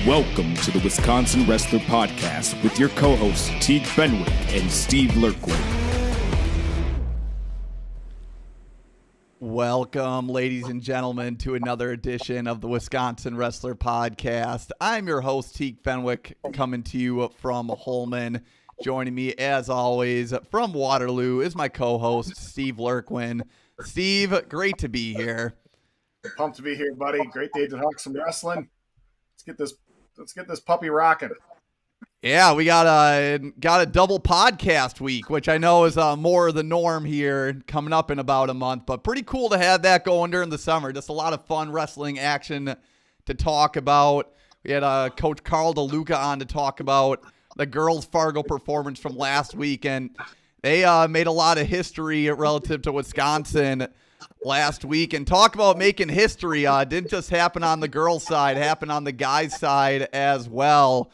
Welcome to the Wisconsin Wrestler Podcast with your co-hosts Teague Fenwick and Steve Lurkwood. Welcome, ladies and gentlemen, to another edition of the Wisconsin Wrestler Podcast. I'm your host, Teague Fenwick, coming to you from Holmen. Joining me, as always, from Waterloo is my co-host, Steve Lurkwin. Steve, great to be here. Pumped to be here, buddy. Great day to talk some wrestling. Let's get this puppy rocking. Yeah, we got a double podcast week, which I know is more the norm here, coming up in about a month. But pretty cool to have that going during the summer. Just a lot of fun wrestling action to talk about. We had Coach Carl DeLuca on to talk about the girls' Fargo performance from last week, and they made a lot of history relative to Wisconsin last week. And talk about making history, didn't just happen on the girls' side, happened on the guys' side as well.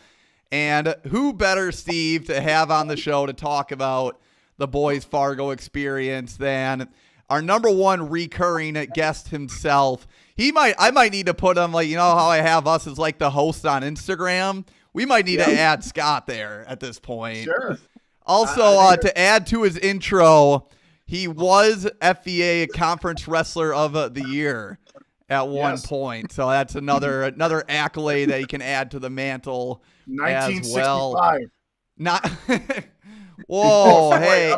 And who better, Steve, to have on the show to talk about the boys' Fargo experience than our number one recurring guest himself. I might need to put him, like, you know how I have us as like the host on Instagram? We might need to add Scott there at this point. Sure. Also, to add to his intro, he was FVA Conference Wrestler of the Year at one point. So that's another accolade that he can add to the mantle. 1965. As well. Not. Whoa, hey.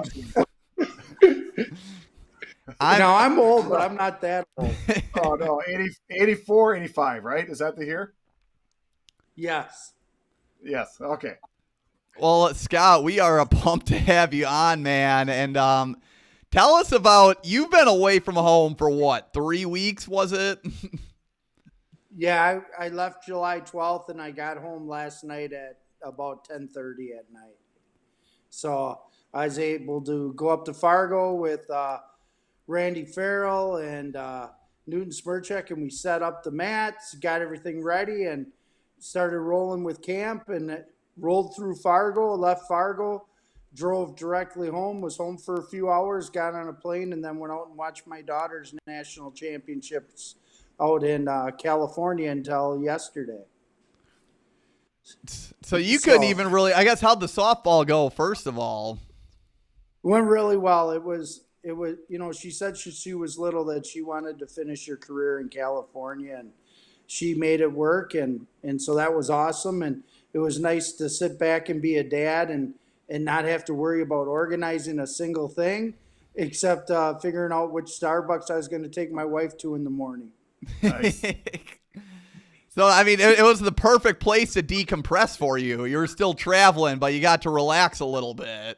I'm old, but I'm not that old. Oh, no. 84, 85, right? Is that the year? Yes. Yes. Okay. Well, Scott, we are pumped to have you on, man. And tell us about, you've been away from home for what, 3 weeks, was it? Yeah, I left July 12th, and I got home last night at about 10:30 at night. So I was able to go up to Fargo with Randy Farrell and Newton Smirchek, and we set up the mats, got everything ready, and started rolling with camp, and rolled through Fargo, left Fargo, drove directly home, was home for a few hours, got on a plane, and then went out and watched my daughter's national championships out in California until yesterday. So you couldn't even really, I guess, how'd the softball go, first of all? It went really well. It was, she said she was little that she wanted to finish her career in California, and she made it work. And so that was awesome. And it was nice to sit back and be a dad and not have to worry about organizing a single thing, except figuring out which Starbucks I was going to take my wife to in the morning. Nice. So, I mean, it was the perfect place to decompress for you. You were still traveling, but you got to relax a little bit.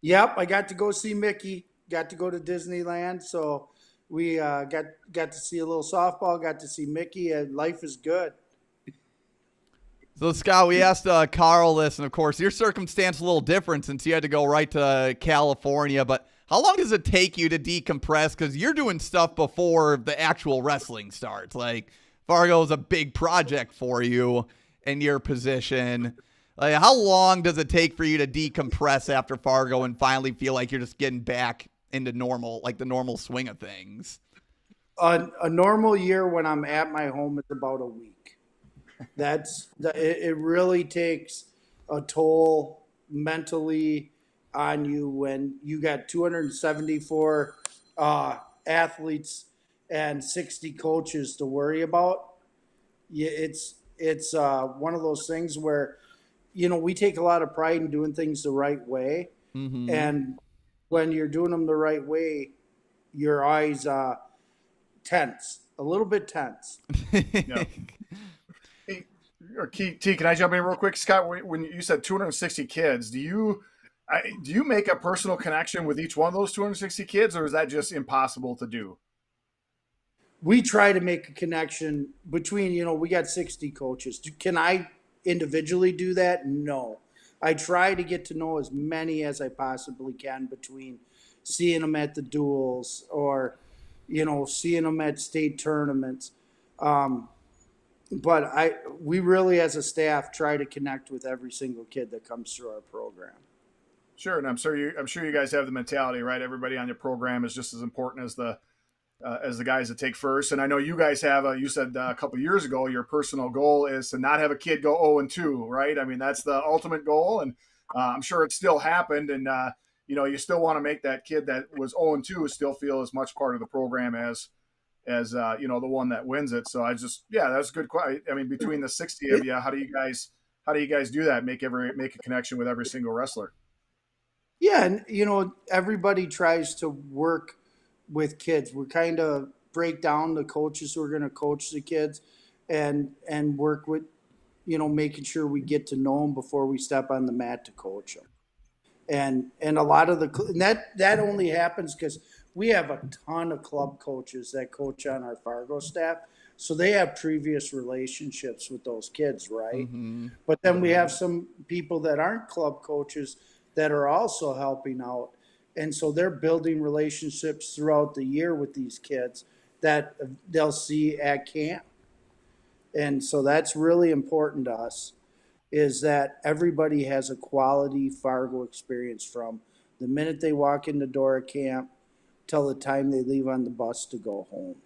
Yep, I got to go see Mickey, got to go to Disneyland. So we got to see a little softball, got to see Mickey, and life is good. So, Scott, we asked Carl this, and of course, your circumstance is a little different since you had to go right to California, but how long does it take you to decompress? Because you're doing stuff before the actual wrestling starts. Like, Fargo is a big project for you in your position. Like, how long does it take for you to decompress after Fargo and finally feel like you're just getting back into normal, like the normal swing of things? A normal year when I'm at my home is about a week. It really takes a toll mentally on you when you got 274 athletes and 60 coaches to worry about. It's one of those things where, we take a lot of pride in doing things the right way. Mm-hmm. And when you're doing them the right way, your eyes tense, a little bit tense. Yeah. T, can I jump in real quick, Scott? When you said 260 kids, do you make a personal connection with each one of those 260 kids, or is that just impossible to do? We try to make a connection between, we got 60 coaches. Can I individually do that? No. I try to get to know as many as I possibly can between seeing them at the duels or, seeing them at state tournaments. But we really, as a staff, try to connect with every single kid that comes through our program. Sure, and I'm sure you guys have the mentality, right? Everybody on your program is just as important as as the guys that take first. And I know you guys have you said a couple of years ago your personal goal is to not have a kid go 0-2, right? I mean, that's the ultimate goal, and I'm sure it still happened. And you still want to make that kid that was 0-2 still feel as much part of the program as the one that wins it. So that's a good question. I mean, between the 60 of you, how do you guys do that? Make a connection with every single wrestler. Yeah, and everybody tries to work with kids. We kind of break down the coaches who are going to coach the kids, and work with, making sure we get to know them before we step on the mat to coach them. And a lot of that only happens because we have a ton of club coaches that coach on our Fargo staff, so they have previous relationships with those kids, right? Mm-hmm. But then we have some people that aren't club coaches that are also helping out. And so they're building relationships throughout the year with these kids that they'll see at camp. And so that's really important to us, is that everybody has a quality Fargo experience from the minute they walk in the door at camp till the time they leave on the bus to go home.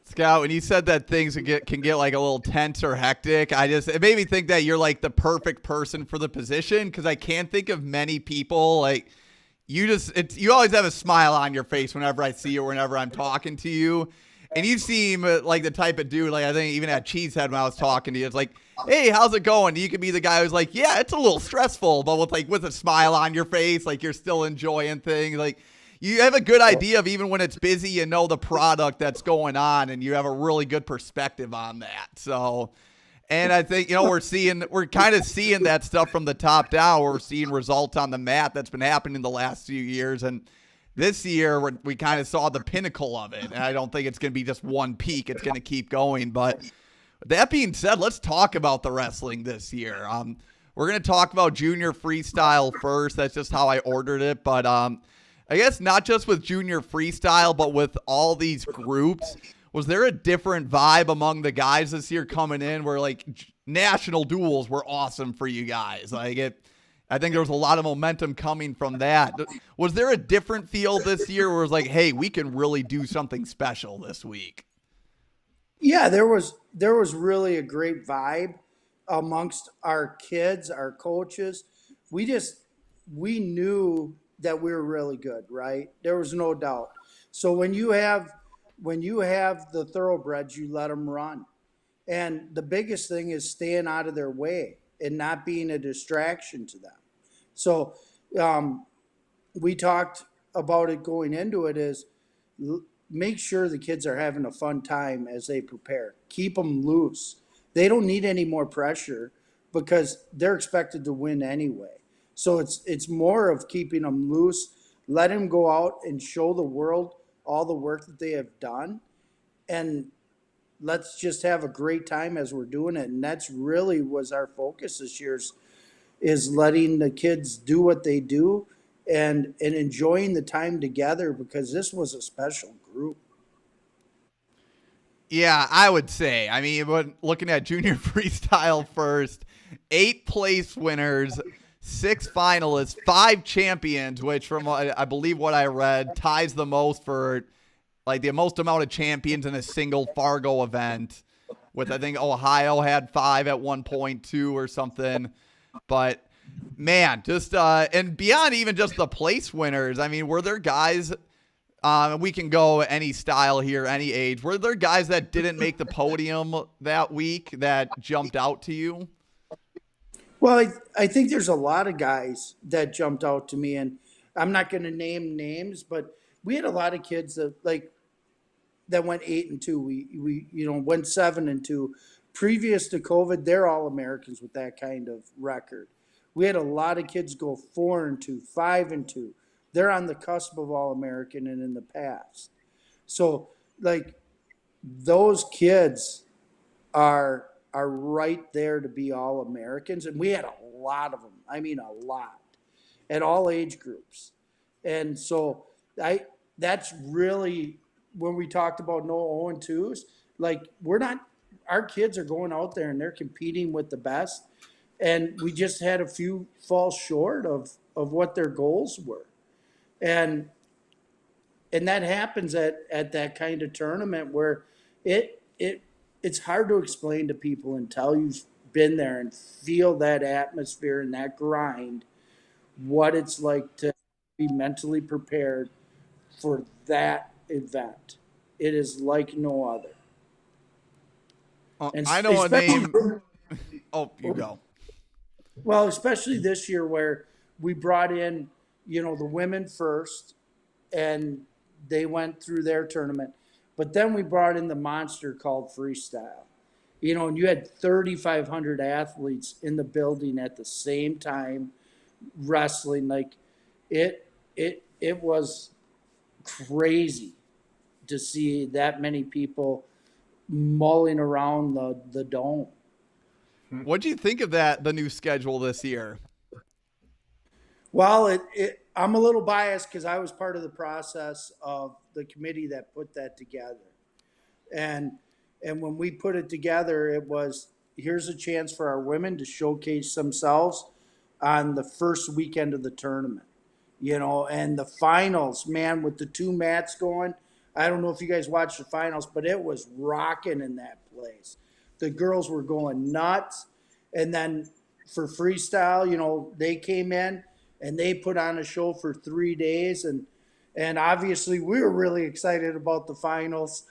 Scout, when you said that things can get like a little tense or hectic, it made me think that you're like the perfect person for the position, because I can't think of many people like you. You always have a smile on your face whenever I see you, or whenever I'm talking to you, and you seem like the type of dude. Like I think even at Cheesehead when I was talking to you, it's like, hey, how's it going? You could be the guy who's like, yeah, it's a little stressful, but with a smile on your face, like you're still enjoying things, like. You have a good idea of even when it's busy, you know the product that's going on, and you have a really good perspective on that. So, and I think, we're kind of seeing that stuff from the top down. We're seeing results on the mat that's been happening the last few years. And this year, we kind of saw the pinnacle of it. And I don't think it's going to be just one peak. It's going to keep going. But that being said, let's talk about the wrestling this year. We're going to talk about junior freestyle first. That's just how I ordered it. But, I guess not just with junior freestyle, but with all these groups, was there a different vibe among the guys this year coming in where like national duels were awesome for you guys? I think there was a lot of momentum coming from that. Was there a different feel this year where it was like, hey, we can really do something special this week? Yeah, there was really a great vibe amongst our kids, our coaches. We knew that we were really good, right? There was no doubt. So when you have the thoroughbreds, you let them run. And the biggest thing is staying out of their way and not being a distraction to them. So we talked about it going into it, is make sure the kids are having a fun time as they prepare. Keep them loose. They don't need any more pressure because they're expected to win anyway. So it's more of keeping them loose, let them go out and show the world all the work that they have done, and let's just have a great time as we're doing it. And that's really was our focus this year, is letting the kids do what they do and enjoying the time together, because this was a special group. Yeah, I would say. I mean, looking at junior freestyle first, 8 place winners, 6 finalists, 5 champions, which from I believe what I read ties the most for like the most amount of champions in a single Fargo event, with I think Ohio had 5 at one point too or something. But man, just and beyond even just the place winners, I mean, were there guys, we can go any style here, any age, were there guys that didn't make the podium that week that jumped out to you? Well, I think there's a lot of guys that jumped out to me, and I'm not going to name names, but we had a lot of kids that went 8-2. We went 7-2. Previous to COVID, they're all Americans with that kind of record. We had a lot of kids go 4-2, 5-2. They're on the cusp of all American and in the past. So like those kids are right there to be all Americans. And we had a lot of them. I mean, a lot at all age groups. And so that's really when we talked about no 0-2s, like our kids are going out there and they're competing with the best. And we just had a few fall short of what their goals were. And and that happens at that kind of tournament where it's hard to explain to people until you've been there and feel that atmosphere and that grind, what it's like to be mentally prepared for that event. It is like no other. And I know a especially- name. Oh, you go. Well, especially this year where we brought in, the women first and they went through their tournament. But then we brought in the monster called freestyle. And you had 3,500 athletes in the building at the same time wrestling. Like it was crazy to see that many people mulling around the dome. What do you think of the new schedule this year? Well, I'm a little biased because I was part of the process of the committee that put that together. And when we put it together, it was, here's a chance for our women to showcase themselves on the first weekend of the tournament. And the finals, man, with the 2 mats going, I don't know if you guys watched the finals, but it was rocking in that place. The girls were going nuts. And then for freestyle, they came in and they put on a show for 3 days. And obviously we were really excited about the finals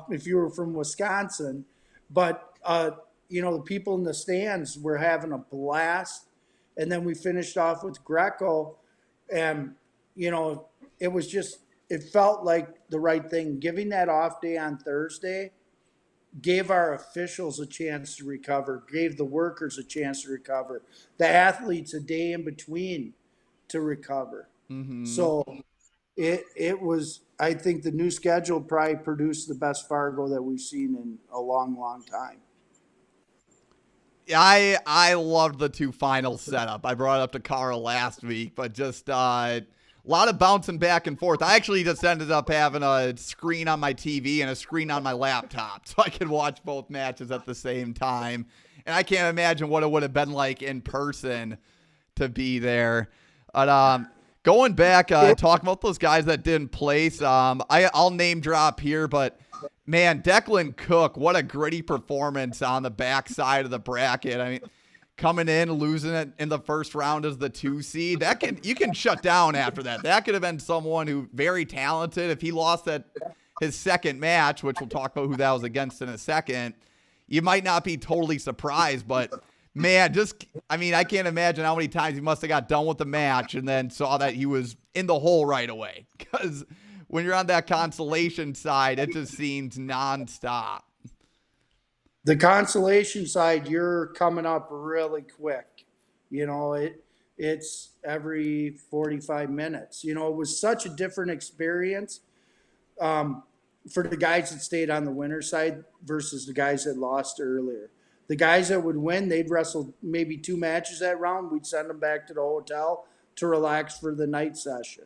if you were from Wisconsin. But, the people in the stands were having a blast. And then we finished off with Greco. And, it felt like the right thing. Giving that off day on Thursday gave our officials a chance to recover, gave the workers a chance to recover, the athletes a day in between to recover. Mm-hmm. So it was, I think the new schedule probably produced the best Fargo that we've seen in a long, long time. I loved the 2 finals setup. I brought it up to Carl last week, but just a lot of bouncing back and forth. I actually just ended up having a screen on my TV and a screen on my laptop so I could watch both matches at the same time. And I can't imagine what it would have been like in person to be there. But going back, talking about those guys that didn't place, I'll name drop here, but man, Declan Cook, what a gritty performance on the backside of the bracket. I mean, coming in, losing it in the first round as the 2 seed, you can shut down after that. That could have been someone who very talented. If he lost his second match, which we'll talk about who that was against in a second, you might not be totally surprised, but man, I can't imagine how many times he must have got done with the match and then saw that he was in the hole right away. Because when you're on that consolation side, it just seems nonstop. The consolation side, you're coming up really quick. It's every 45 minutes. It was such a different experience for the guys that stayed on the winner side versus the guys that lost earlier. The guys that would win, they'd wrestle maybe 2 matches that round. We'd send them back to the hotel to relax for the night session.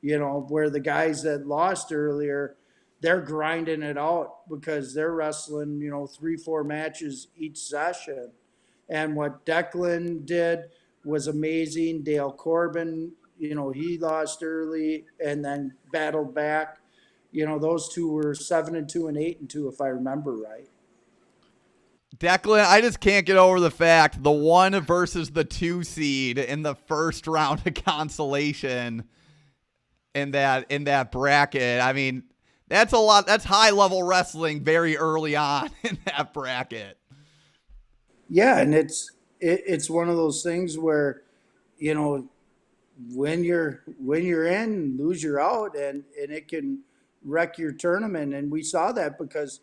Where the guys that lost earlier, they're grinding it out because they're wrestling, 3-4 matches each session. And what Declan did was amazing. Dale Corbin, he lost early and then battled back. Those 2 were 7-2 and 8-2, if I remember right. Declan, I just can't get over the fact the 1 versus the 2 seed in the first round of consolation in that bracket. I mean, that's a lot. That's high level wrestling very early on in that bracket. Yeah, and it's one of those things where, when you're in, lose you're out, and it can wreck your tournament. And we saw that because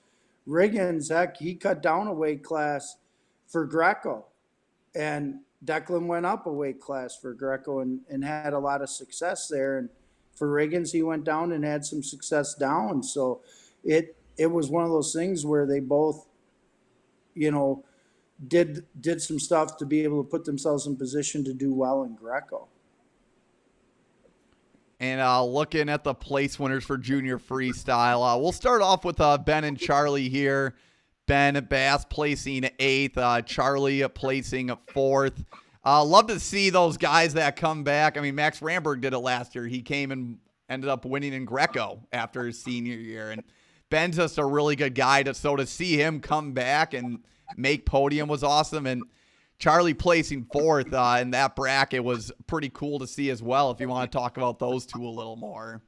Riggins, he cut down a weight class for Greco, and Declan went up a weight class for Greco and had a lot of success there. And for Riggins, he went down and had some success down. So it was one of those things where they both, did some stuff to be able to put themselves in position to do well in Greco. And looking at the place winners for junior freestyle, we'll start off with Ben and Charlie here. Ben Bass placing 8th, Charlie placing 4th. Love to see those guys that come back. I mean, Max Ramberg did it last year. He came and ended up winning in Greco after his senior year. And Ben's just a really good guy. So to see him come back and make podium was awesome. And Charlie placing fourth in that bracket was pretty cool to see as well, if you want to talk about those two a little more.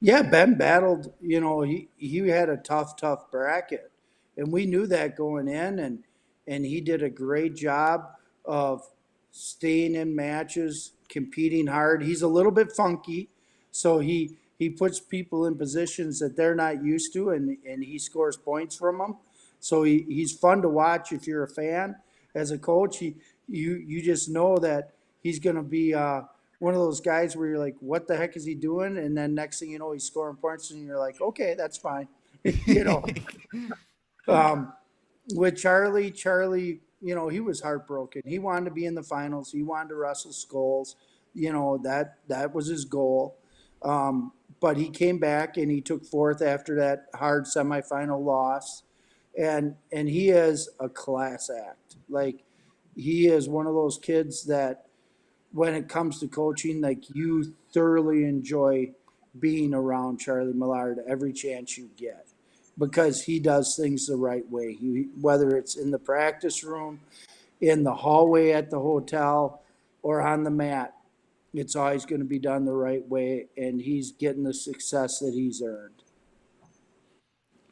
Yeah, Ben battled, he had a tough bracket. And we knew that going in, and he did a great job of staying in matches, competing hard. He's a little bit funky, so he puts people in positions that they're not used to, and he scores points from them. So he's fun to watch if you're a fan. As a coach, you just know that he's going to be one of those guys where you're like, what the heck is he doing? And then next thing you know, he's scoring points, and you're like, okay, that's fine. With Charlie, he was heartbroken. He wanted to be in the finals. He wanted to wrestle Scholes. That was his goal. But he came back and he took fourth after that hard semifinal loss. And he is a class act. Like, he is one of those kids that when it comes to coaching, like, you thoroughly enjoy being around Charlie Millard every chance you get, because he does things the right way. Whether it's in the practice room, in the hallway at the hotel, or on the mat, it's always going to be done the right way, and he's getting the success that he's earned.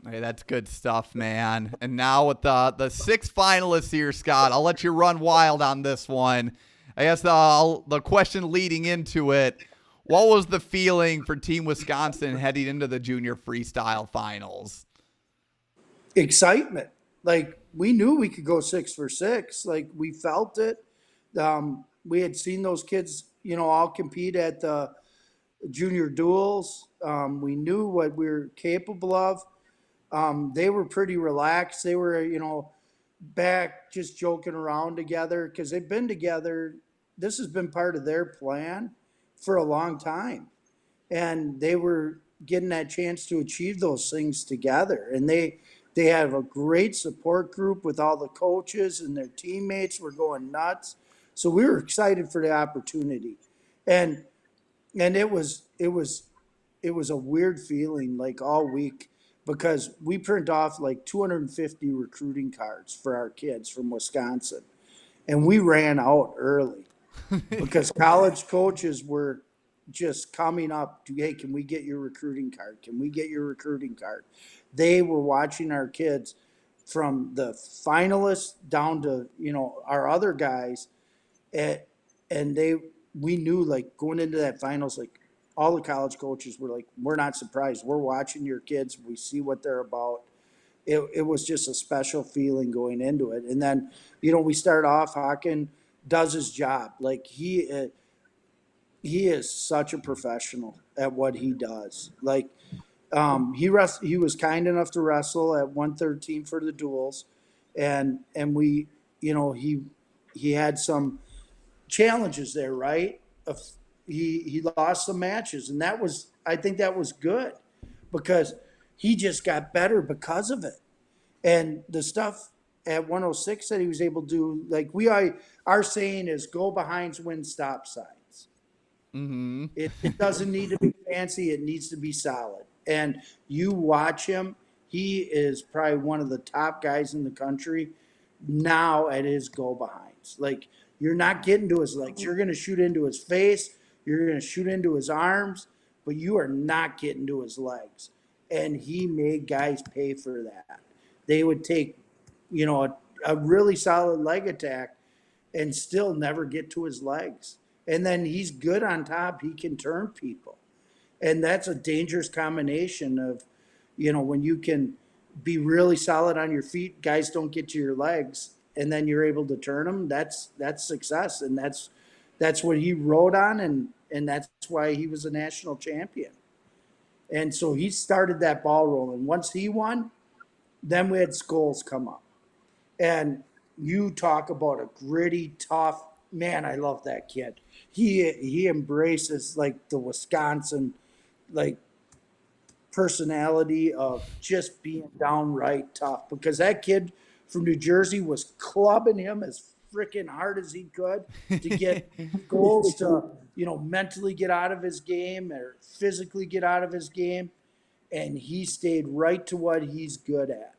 Hey, that's good stuff, man. And now with the 6 finalists here, Scott, I'll let you run wild on this one. I guess the question leading into it, what was the feeling for Team Wisconsin heading into the junior freestyle finals? Excitement. Like, we knew we could go 6 for 6. Like, we felt it. We had seen those kids, all compete at the junior duels. We knew what we were capable of. They were pretty relaxed. They were, back just joking around together because they've been together. This has been part of their plan for a long time. And they were getting that chance to achieve those things together. And they have a great support group with all the coaches, and their teammates were going nuts. So we were excited for the opportunity. And it was a weird feeling, like, all week, because we print off like 250 recruiting cards for our kids from Wisconsin. And we ran out early because college coaches were just coming up to, hey, can we get your recruiting card? Can we get your recruiting card? They were watching our kids from the finalists down to, our other guys. And we knew, like, going into that finals, like, all the college coaches were like, we're not surprised. We're watching your kids. We see what they're about. It was just a special feeling going into it. And then, we start off, Hawken does his job. Like, he is such a professional at what he does. Like, he was kind enough to wrestle at 113 for the duels. And we, he had some challenges there, right? He lost some matches, and I think that was good, because he just got better because of it. And the stuff at 106 that he was able to do, like, our saying is, go behinds win stop signs. Mm-hmm. It doesn't need to be fancy. It needs to be solid. And you watch him, he is probably one of the top guys in the country now at his go behinds. Like, you're not getting to his legs. You're going to shoot into his face. You're going to shoot into his arms, but you are not getting to his legs. And he made guys pay for that. They would take, a really solid leg attack and still never get to his legs. And then he's good on top. He can turn people. And that's a dangerous combination of, when you can be really solid on your feet, guys don't get to your legs, and then you're able to turn them. That's success. And that's what he rode on, and that's why he was a national champion. And so he started that ball rolling. Once he won, then we had Scholes come up. And you talk about a gritty, tough man. I love that kid. He embraces, like, the Wisconsin, like, personality of just being downright tough, because that kid from New Jersey was clubbing him as freaking hard as he could to get goals to, mentally get out of his game or physically get out of his game. And he stayed right to what he's good at.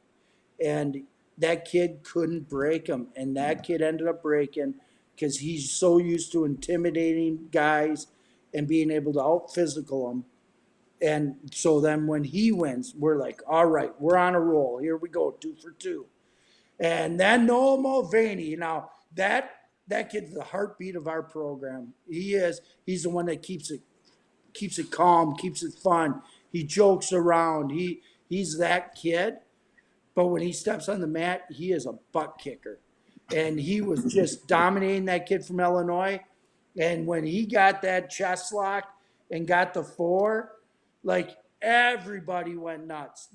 And that kid couldn't break him. And that kid ended up breaking because he's so used to intimidating guys and being able to out physical them. And so then when he wins, we're like, all right, we're on a roll. Here we go, 2 for 2. And then Noah Mulvaney. Now that kid's the heartbeat of our program. He's the one that keeps it calm, keeps it fun. He jokes around. He's that kid. But when he steps on the mat, he is a butt kicker. And he was just dominating that kid from Illinois. And when he got that chest lock and got the 4, like everybody went nuts.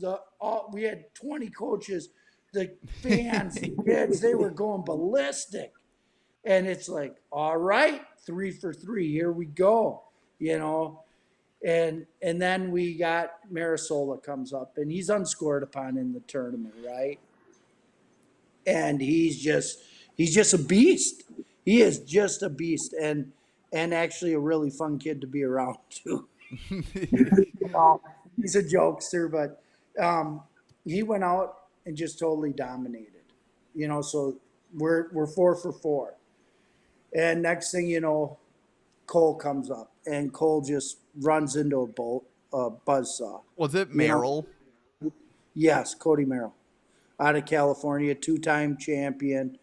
We had 20 coaches, the fans, the kids, they were going ballistic. And it's like, all right, 3 for 3, here we go, And then we got Marisola comes up, and he's unscored upon in the tournament, right? And he's just a beast. He is just a beast, and actually a really fun kid to be around too. He's a jokester, but he went out and just totally dominated. So we're 4 for 4, and next thing you know, Cole comes up, and Cole just runs into a buzzsaw. Was it Merrill? Yes, Cody Merrill, out of California, 2-time champion.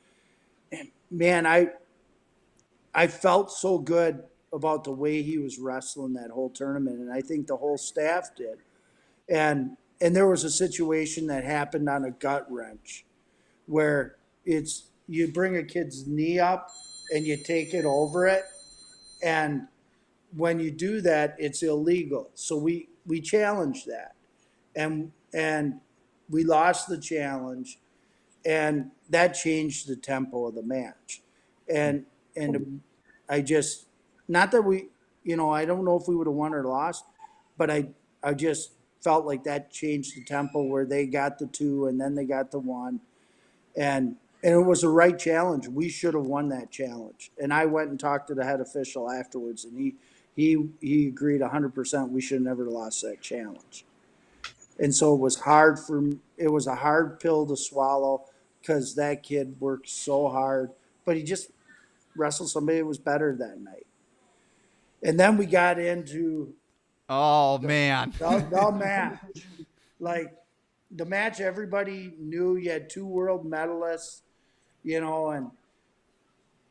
And man, I felt so good about the way he was wrestling that whole tournament, and I think the whole staff did. And there was a situation that happened on a gut wrench where you bring a kid's knee up and you take it over it, and when you do that, it's illegal. So we challenged that, and we lost the challenge, and that changed the tempo of the match. And I just, not that we, I don't know if we would have won or lost, but I just felt like that changed the tempo where they got the 2 and then they got the 1, and it was the right challenge. We should have won that challenge. And I went and talked to the head official afterwards, and he agreed 100% we should have never lost that challenge. And so it was a hard pill to swallow because that kid worked so hard, but he just wrestled somebody that was better that night. And then we got into the match. Like the match, everybody knew you had 2 world medalists, and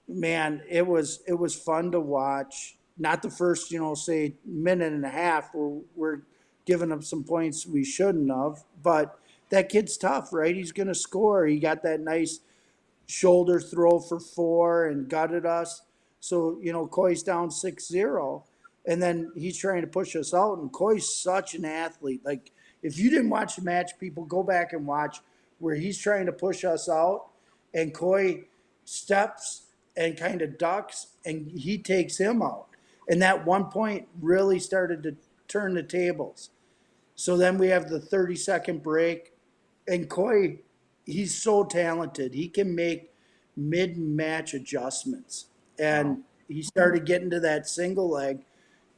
man, it was fun to watch. Not the first, say minute and a half where we're giving up some points we shouldn't have, but that kid's tough, right? He's going to score. He got that nice shoulder throw for 4 and gutted us. So, Coy's down 6-0, and then he's trying to push us out, and Coy's such an athlete. Like, if you didn't watch the match, people, go back and watch where he's trying to push us out, and Coy steps and kind of ducks, and he takes him out. And that 1 point really started to turn the tables. So then we have the 30-second break, and Coy, he's so talented. He can make mid-match adjustments. And he started getting to that single leg.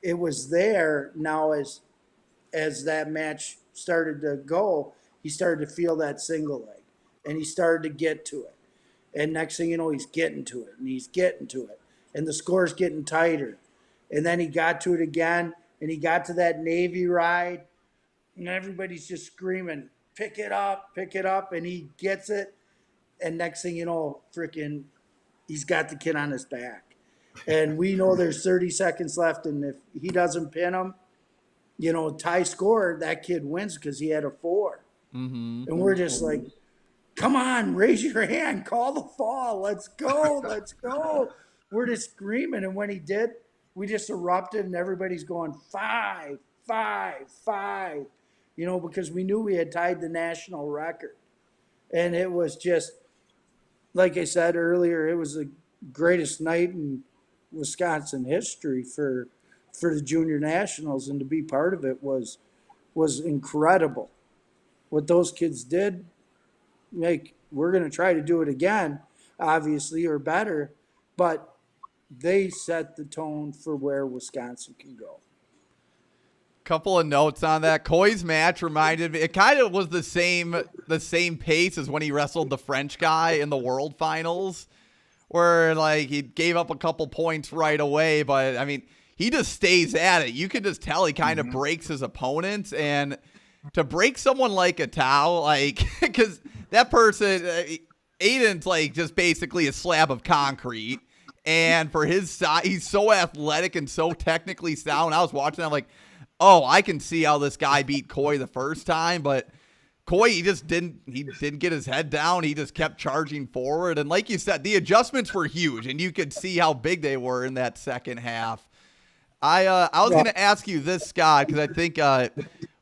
It was there now as that match started to go, he started to feel that single leg, and he started to get to it. And next thing you know, he's getting to it, and he's getting to it, and the score's getting tighter. And then he got to it again, and he got to that Navy ride, and everybody's just screaming, pick it up, and he gets it. And next thing you know, freaking, he's got the kid on his back. And we know there's 30 seconds left, and if he doesn't pin him, tie score, that kid wins because he had a 4. Mm-hmm. And we're just like, come on, raise your hand, call the fall, let's go. We're just screaming, and when he did, we just erupted, and everybody's going 5, 5, 5, because we knew we had tied the national record. And it was just, like I said earlier, it was the greatest night in Wisconsin history for the junior nationals, and to be part of it was incredible. What those kids did, we're going to try to do it again, obviously, or better, but they set the tone for where Wisconsin can go. Couple of notes on that. Coy's match reminded me, it kind of was the same pace as when he wrestled the French guy in the World Finals, where like he gave up a couple points right away, but I mean, he just stays at it. You can just tell he kind of breaks his opponents, and to break someone like a Tao, like, because that person, Aiden's like just basically a slab of concrete. And for his size, he's so athletic and so technically sound. I was watching, I'm like, oh, I can see how this guy beat Coy the first time, but Coy, he didn't get his head down. He just kept charging forward. And like you said, the adjustments were huge, and you could see how big they were in that second half. I was going to ask you this, Scott, because I think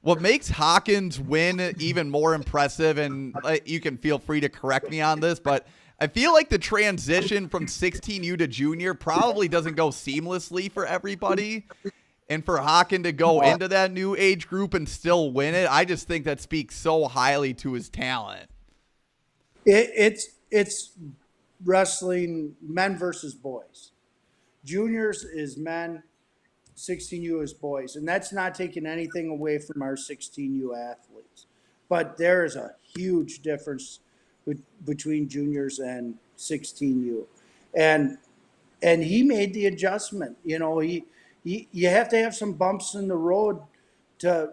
what makes Hawkins' win even more impressive, and you can feel free to correct me on this, but I feel like the transition from 16U to junior probably doesn't go seamlessly for everybody. And for Hawkins to go into that new age group and still win it, I just think that speaks so highly to his talent. It's wrestling men versus boys. Juniors is men, 16U is boys. And that's not taking anything away from our 16U athletes. But there is a huge difference between juniors and 16U. And he made the adjustment. You know, you have to have some bumps in the road to,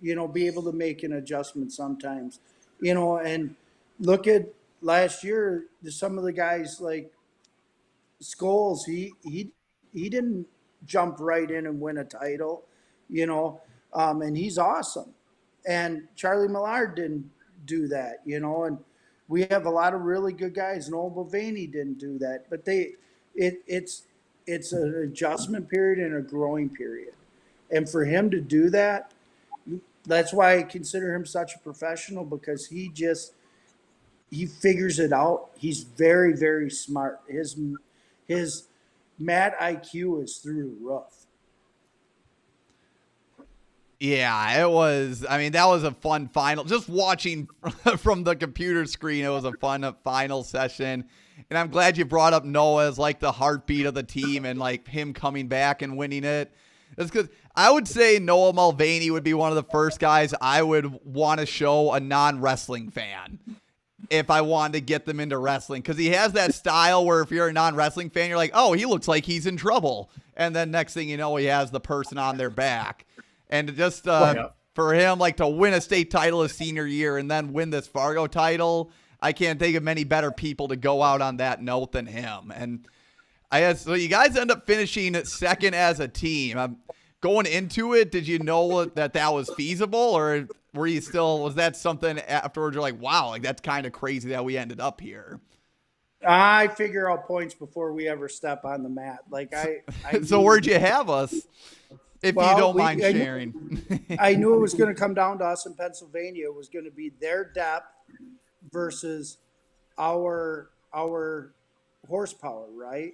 you know, be able to make an adjustment sometimes, you know, and look at last year, some of the guys like Scholes, he didn't jump right in and win a title, you know, and he's awesome. And Charlie Millard didn't do that, you know, and we have a lot of really good guys. Noel Mulvaney didn't do that, but it's an adjustment period and a growing period. And for him to do that, that's why I consider him such a professional, because he figures it out. He's very, very smart. His mat IQ is through the roof. Yeah, it was. I mean, that was a fun final. Just watching from the computer screen, it was a fun final session. And I'm glad you brought up Noah as like the heartbeat of the team and like him coming back and winning it. It's because I would say Noah Mulvaney would be one of the first guys I would want to show a non-wrestling fan if I wanted to get them into wrestling, because he has that style where if you're a non-wrestling fan, you're like, oh, he looks like he's in trouble. And then next thing you know, he has the person on their back. And just for him, like to win a state title his senior year and then win this Fargo title, I can't think of many better people to go out on that note than him. And so you guys end up finishing second as a team. Going into it, did you know that was feasible, or were you was that something afterwards you're like, wow, like that's kind of crazy that we ended up here? I figure out points before we ever step on the mat. Like So where'd you have us? If you don't mind sharing. I knew it was going to come down to us in Pennsylvania. It was going to be their depth versus our horsepower, right?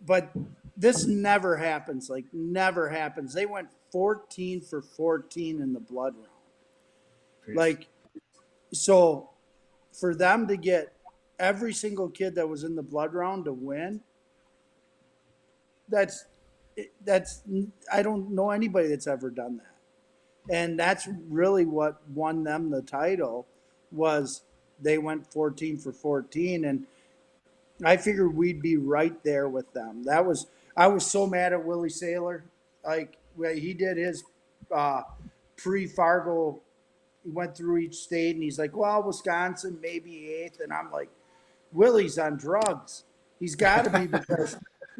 But this never happens. Like, never happens. They went 14 for 14 in the blood round. Jeez. Like, so for them to get every single kid that was in the blood round to win, that's I don't know anybody that's ever done that. And that's really what won them the title, was they went 14 for 14. And I figured we'd be right there with them. I was so mad at Willie Saylor. Like, he did his pre-Fargo, he went through each state and he's like, well, Wisconsin, maybe eighth. And I'm like, Willie's on drugs. He's got to be,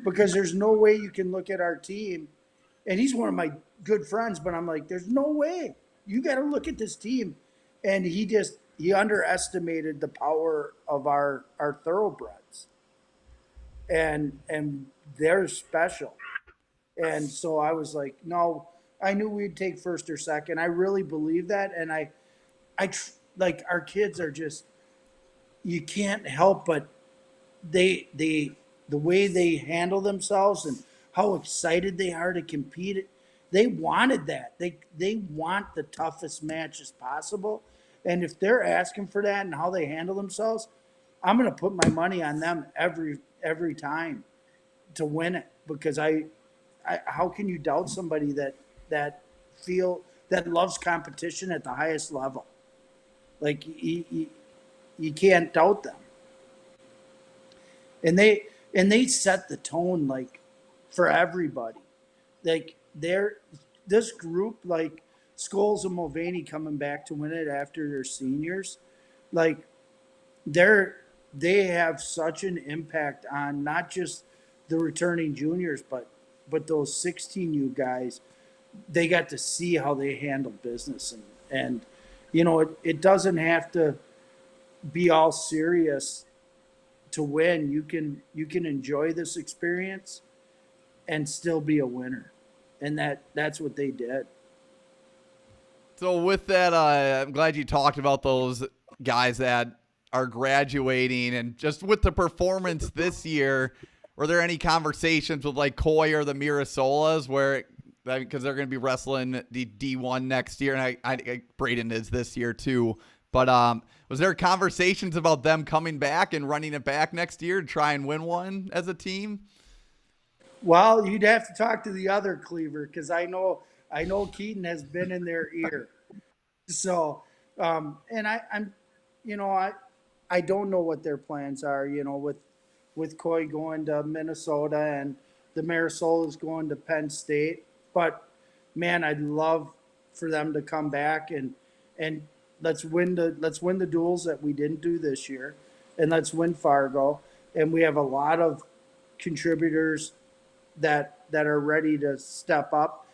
because there's no way you can look at our team. And he's one of my good friends, but I'm like, there's no way. You got to look at this team. And he underestimated the power of our thoroughbreds. And they're special. And so I was like, no, I knew we'd take first or second. I really believe that. And I like, our kids are just, you can't help but the way they handle themselves and how excited they are to compete. They wanted that. They want the toughest matches possible. And if they're asking for that and how they handle themselves, I'm going to put my money on them every time win it, because I how can you doubt somebody that loves competition at the highest level? Like you can't doubt them. And they set the tone, like, for everybody. Like, this group, like Scholes and Mulvaney coming back to win it after their seniors, like they have such an impact on not just the returning juniors, but those 16U guys. They got to see how they handle business, and it doesn't have to be all serious to win. You can enjoy this experience and still be a winner, and that's what they did. So with that, I'm glad you talked about those guys that are graduating, and just with the performance this year, were there any conversations with like Coy or the Mirasolas where, because they're going to be wrestling the D1 next year, and I Braden is this year too, but was there conversations about them coming back and running it back next year to try and win one as a team? Well, you'd have to talk to the other Kluever, because I know Keaton has been in their ear. So, and I don't know what their plans are, with Coy going to Minnesota and the Marisolas going to Penn State. But man, I'd love for them to come back and let's win the duels that we didn't do this year, and let's win Fargo. And we have a lot of contributors that are ready to step up.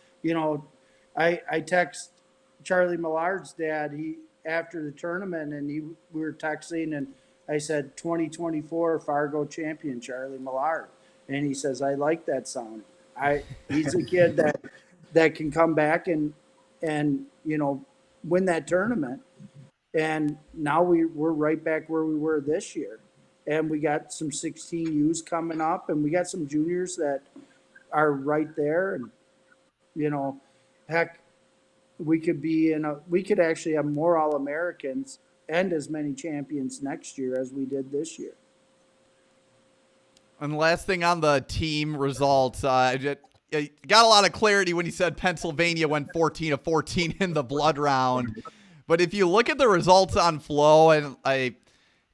I text Charlie Millard's dad after the tournament, and we were texting, and I said 2024 Fargo champion Charlie Millard, and he says, I like that sound. He's a kid that can come back and win that tournament. And now we're right back where we were this year. And we got some 16Us coming up, and we got some juniors that are right there. And, heck, we could actually have more All-Americans and as many champions next year as we did this year. And the last thing on the team results, you got a lot of clarity when you said Pennsylvania went 14-14 in the blood round. But if you look at the results on Flow, and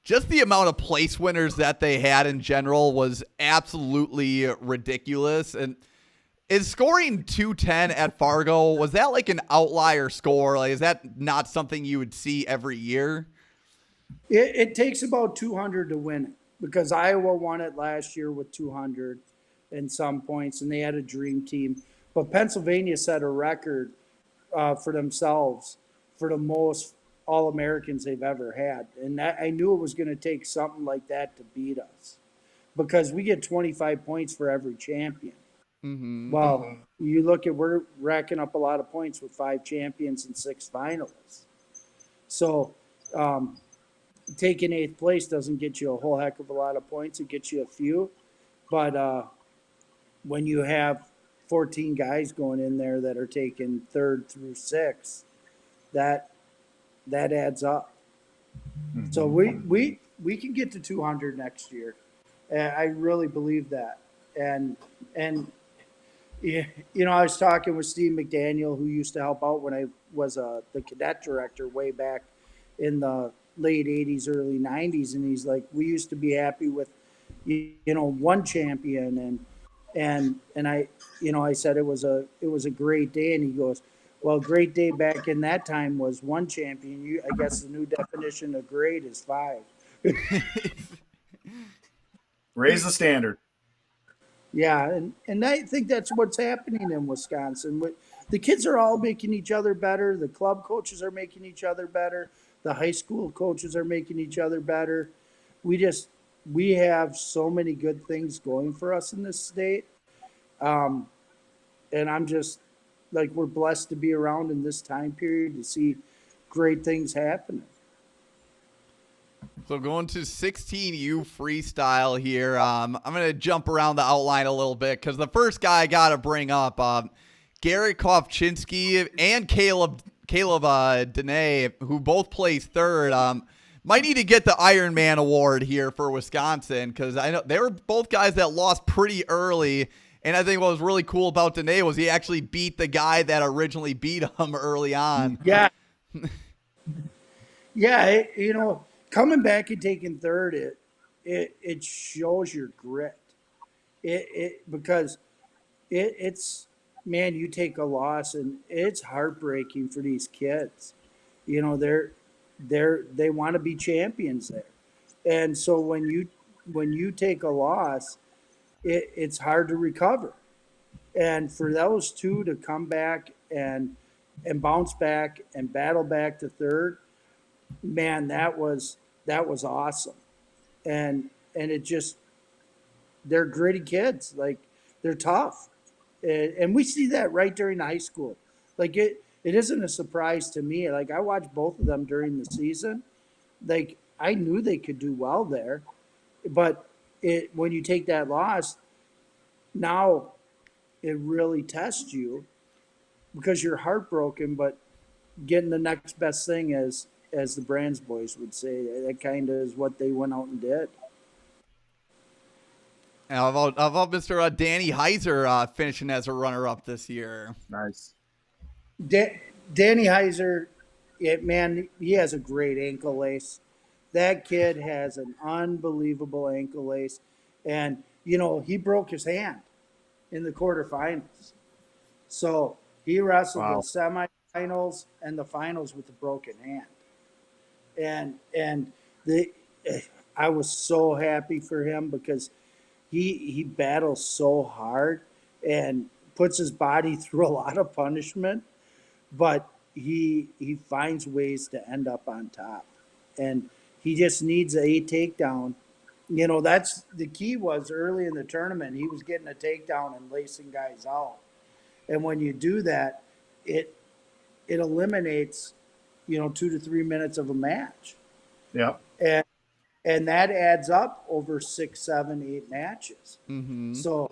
just the amount of place winners that they had in general was absolutely ridiculous. And is scoring 210 at Fargo, was that like an outlier score? Like, is that not something you would see every year? It takes about 200 to win it, because Iowa won it last year with 200 and some points, and they had a dream team. But Pennsylvania set a record for themselves for the most All-Americans they've ever had. And I knew it was going to take something like that to beat us, because we get 25 points for every champion. Mm-hmm. Well, you look at, we're racking up a lot of points with 5 champions and 6 finalists. So taking 8th place doesn't get you a whole heck of a lot of points. It gets you a few. But when you have 14 guys going in there that are taking 3rd through 6th, that adds up. Mm-hmm. So we can get to 200 next year. I really believe that. And I was talking with Steve McDaniel, who used to help out when I was the cadet director way back in the late 80s, early 90s. And he's like, we used to be happy with, one champion. And I said it was a great day. And he goes, well, great day back in that time was 1 champion. I guess the new definition of great is 5. Raise the standard. Yeah, and I think that's what's happening in Wisconsin. The kids are all making each other better. The club coaches are making each other better. The high school coaches are making each other better. We have so many good things going for us in this state. And I'm just, like, we're blessed to be around in this time period to see great things happening. So going to 16U freestyle here. I'm going to jump around the outline a little bit, because the first guy I got to bring up, Garrett Kovchinsky and Caleb Dene, who both placed 3rd. Might need to get the Iron Man award here for Wisconsin, because I know they were both guys that lost pretty early. And I think what was really cool about Danae was he actually beat the guy that originally beat him early on. Yeah. Yeah, coming back and taking third, it shows your grit. Because it's man, you take a loss and it's heartbreaking for these kids. They want to be champions there, and so when you take a loss, it's hard to recover. And for those two to come back and bounce back and battle back to third, man, that was awesome. And it just they're gritty kids, like they're tough, and we see that right during high school. Like it isn't a surprise to me. Like I watched both of them during the season. Like I knew they could do well there, but when you take that loss, now it really tests you because you're heartbroken, but getting the next best thing, as the Brands boys would say. That kind of is what they went out and did. How about Mr. Danny Heiser finishing as a runner-up this year? Nice. Danny Heiser, man, he has a great ankle lace. That kid has an unbelievable ankle lace. And, he broke his hand in the quarterfinals. So he wrestled Wow. the semifinals and the finals with a broken hand. And I was so happy for him because he battles so hard and puts his body through a lot of punishment, but he finds ways to end up on top. And he just needs a takedown. That's the key. Was early in the tournament, he was getting a takedown and lacing guys out. And when you do that, it eliminates, 2 to 3 minutes of a match. Yep. And that adds up over 6, 7, 8 matches. Mm-hmm. So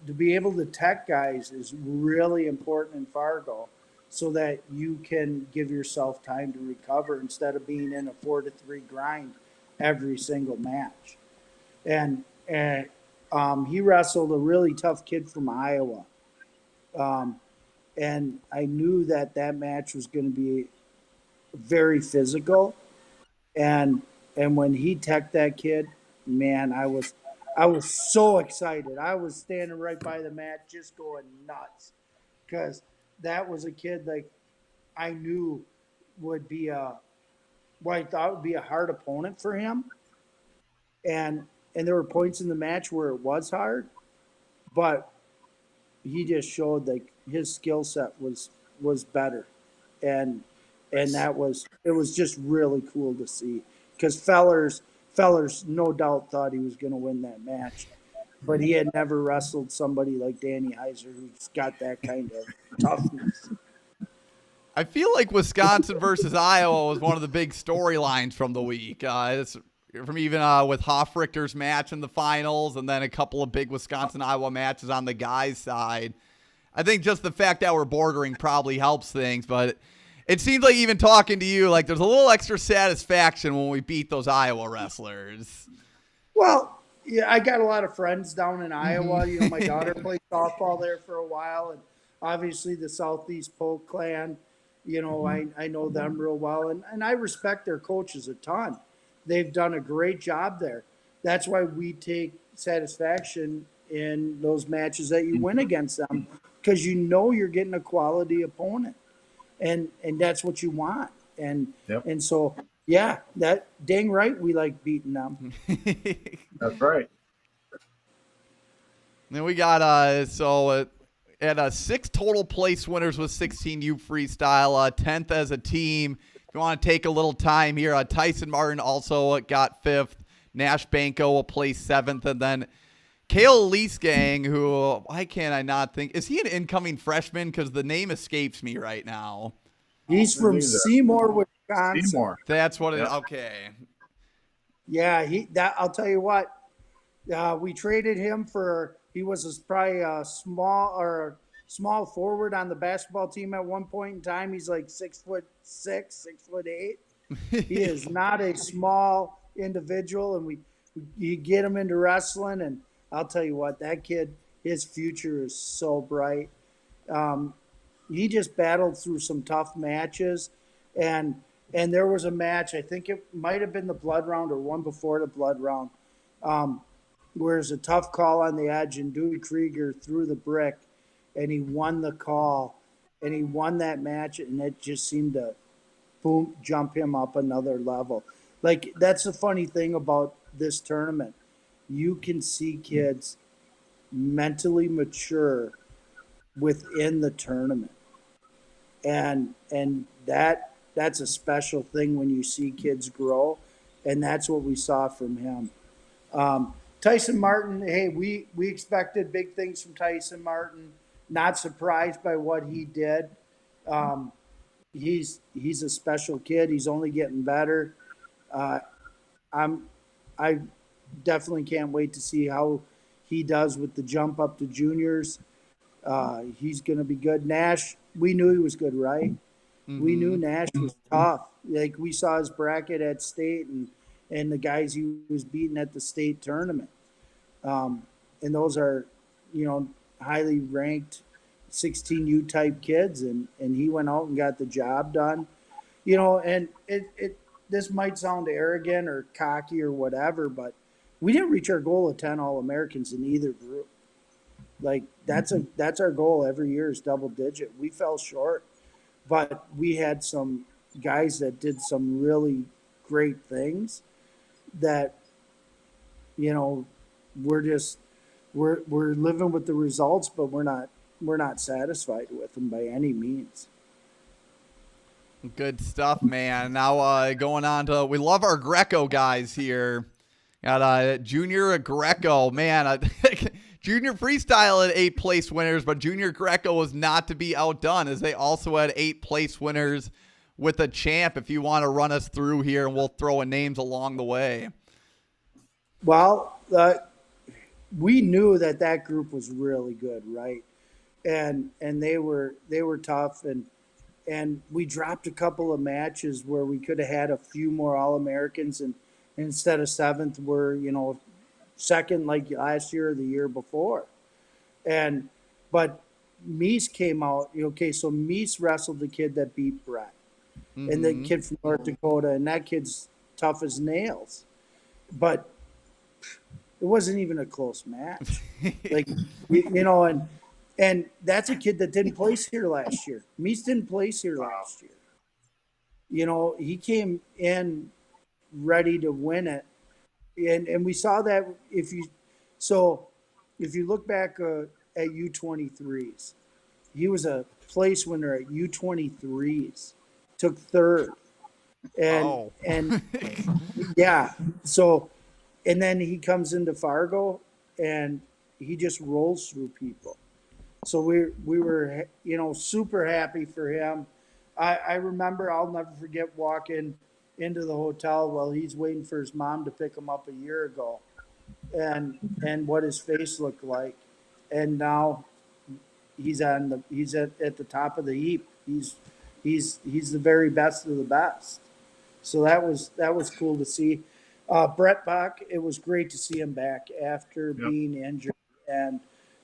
to be able to tech guys is really important in Fargo, so that you can give yourself time to recover instead of being in a 4 to 3 grind every single match. And he wrestled a really tough kid from Iowa. And I knew that match was going to be very physical. And when he teched that kid, man, I was so excited. I was standing right by the mat just going nuts, because that was a kid like I knew would be what I thought would be a hard opponent for him. And there were points in the match where it was hard, but he just showed like his skill set was better. And it was just really cool to see, because Fellers no doubt thought he was going to win that match, but he had never wrestled somebody like Danny Heiser, who's got that kind of toughness. I feel like Wisconsin versus Iowa was one of the big storylines from the week. It's from even with Hofrichter's match in the finals, and then a couple of big Wisconsin-Iowa matches on the guys' side. I think just the fact that we're bordering probably helps things, but it seems like even talking to you, like there's a little extra satisfaction when we beat those Iowa wrestlers. Well, yeah, I got a lot of friends down in Iowa. My daughter played softball there for a while, and obviously the Southeast Polk clan, I know them real well, and I respect their coaches a ton. They've done a great job there. That's why we take satisfaction in those matches that you win against them, because you're getting a quality opponent, and that's what you want. And Yep. and so yeah, that dang right we like beating them. That's right. Then we got at 6 total place winners with 16U freestyle, 10th as a team. If you want to take a little time here, Tyson Martin also got 5th. Nash Banco will place 7th, and then Kale Leesgang, who why can't I not think, is he an incoming freshman? Because the name escapes me right now. He's from Seymour, Wisconsin. Seymour. That's what it is. Okay. Yeah, I'll tell you what. We traded him for. He was probably a small forward on the basketball team at one point in time. He's like 6'6", 6'8", He is not a small individual, and you get him into wrestling, and I'll tell you what, that kid, his future is so bright. Um, he just battled through some tough matches, and there was a match. I think it might have been the blood round or one before the blood round, where there's a tough call on the edge, and Dewey Krieger threw the brick, and he won the call, and he won that match, and it just seemed to boom jump him up another level. Like, that's the funny thing about this tournament. You can see kids mentally mature within the tournament, and that's a special thing when you see kids grow, and that's what we saw from him. Tyson Martin, hey, we expected big things from Tyson Martin. Not surprised by what he did. Um, he's a special kid. He's only getting better. Uh, I'm I definitely can't wait to see how he does with the jump up to juniors. He's going to be good. Nash, we knew he was good, right? We knew Nash was tough. Like, we saw his bracket at state, and the guys he was beating at the state tournament. And those are, highly ranked 16U type kids, and he went out and got the job done. And this might sound arrogant or cocky or whatever, but we didn't reach our goal of 10 All-Americans in either group. Like, that's our goal every year, is double digit. We fell short, but we had some guys that did some really great things that, we're just we're living with the results, but we're not satisfied with them by any means. Good stuff, man. Now going on to, we love our Greco guys here. Got Junior Greco, man. Junior freestyle had 8 place winners, but Junior Greco was not to be outdone, as they also had 8 place winners with a champ. If you want to run us through here, and we'll throw in names along the way. Well, we knew that group was really good, right? And they were tough, and we dropped a couple of matches where we could have had a few more All-Americans, and instead of 7th, we're, second like last year or the year before. But Meese came out, okay, so Meese wrestled the kid that beat Brett, and the kid from North Dakota, and that kid's tough as nails. But it wasn't even a close match. Like, and that's a kid that didn't place here last year. Meese didn't place here last year. He came in ready to win it. And we saw that if you look back at U23s, he was a place winner at U23s, took 3rd. And yeah, so, and then he comes into Fargo and he just rolls through people. So we were, super happy for him. I remember, I'll never forget walking into the hotel while he's waiting for his mom to pick him up a year ago, and what his face looked like. And now he's at the top of the heap. He's the very best of the best. So that was cool to see. Brett Bach, it was great to see him back after being injured, and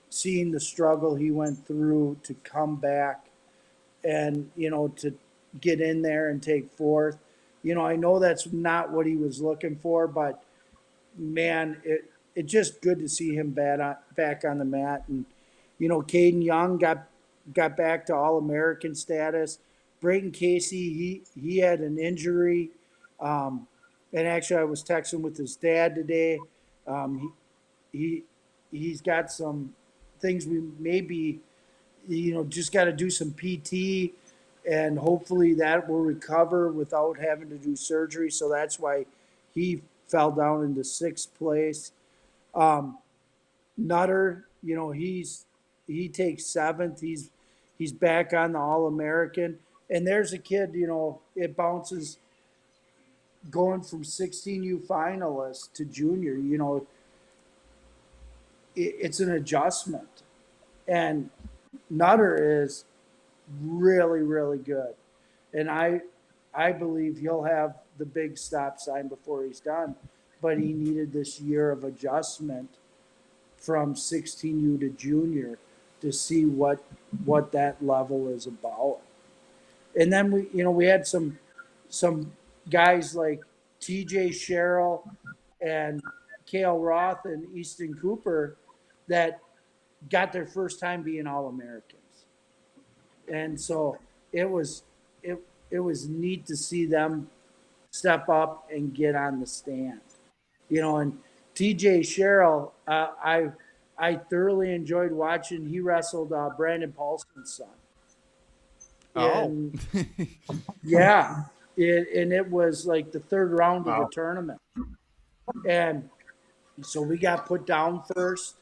seeing the struggle he went through to come back and, to get in there and take 4th. I know that's not what he was looking for, but man, it's just good to see him back on the mat. And, Caden Young got back to All-American status. Brayton Casey, he had an injury. And actually, I was texting with his dad today. He's got some things we maybe, just got to do some PT, and hopefully that will recover without having to do surgery. So that's why he fell down into 6th place. Nutter, he takes 7th. He's back on the All-American. And there's a kid, it bounces going from 16U finalist to junior. It's an adjustment. And Nutter is really, really good. And I I believe he'll have the big stop sign before he's done. But he needed this year of adjustment from 16U to junior to see what that level is about. And then we had some guys like TJ Sherrill and Cale Roth and Easton Cooper that got their first time being All-Americans. And so it was neat to see them step up and get on the stand. And TJ Sherrill, I thoroughly enjoyed watching. He wrestled Brandon Paulson's son. And, yeah. And it was like the third round of the tournament. And so we got put down first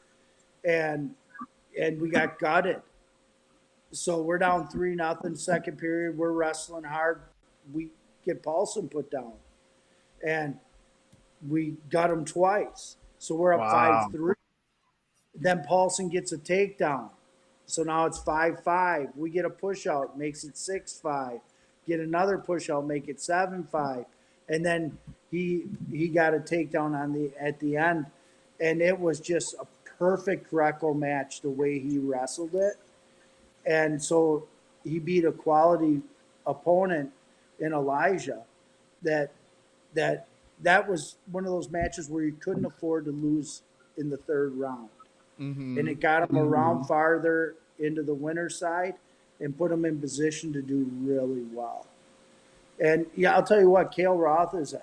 and we got gutted. So we're down 3-0 second period. We're wrestling hard. We get Paulson put down. And we got him twice. So we're up 5-3. Then Paulson gets a takedown. So now it's 5-5. We get a push out, makes it 6-5. Get another push out, make it 7-5. And then he got a takedown at the end. And it was just a perfect Greco match the way he wrestled it. And so he beat a quality opponent in Elijah that was one of those matches where you couldn't afford to lose in the third round. Mm-hmm. And it got him around farther into the winner's side and put him in position to do really well. And, yeah, I'll tell you what, Cale Roth is a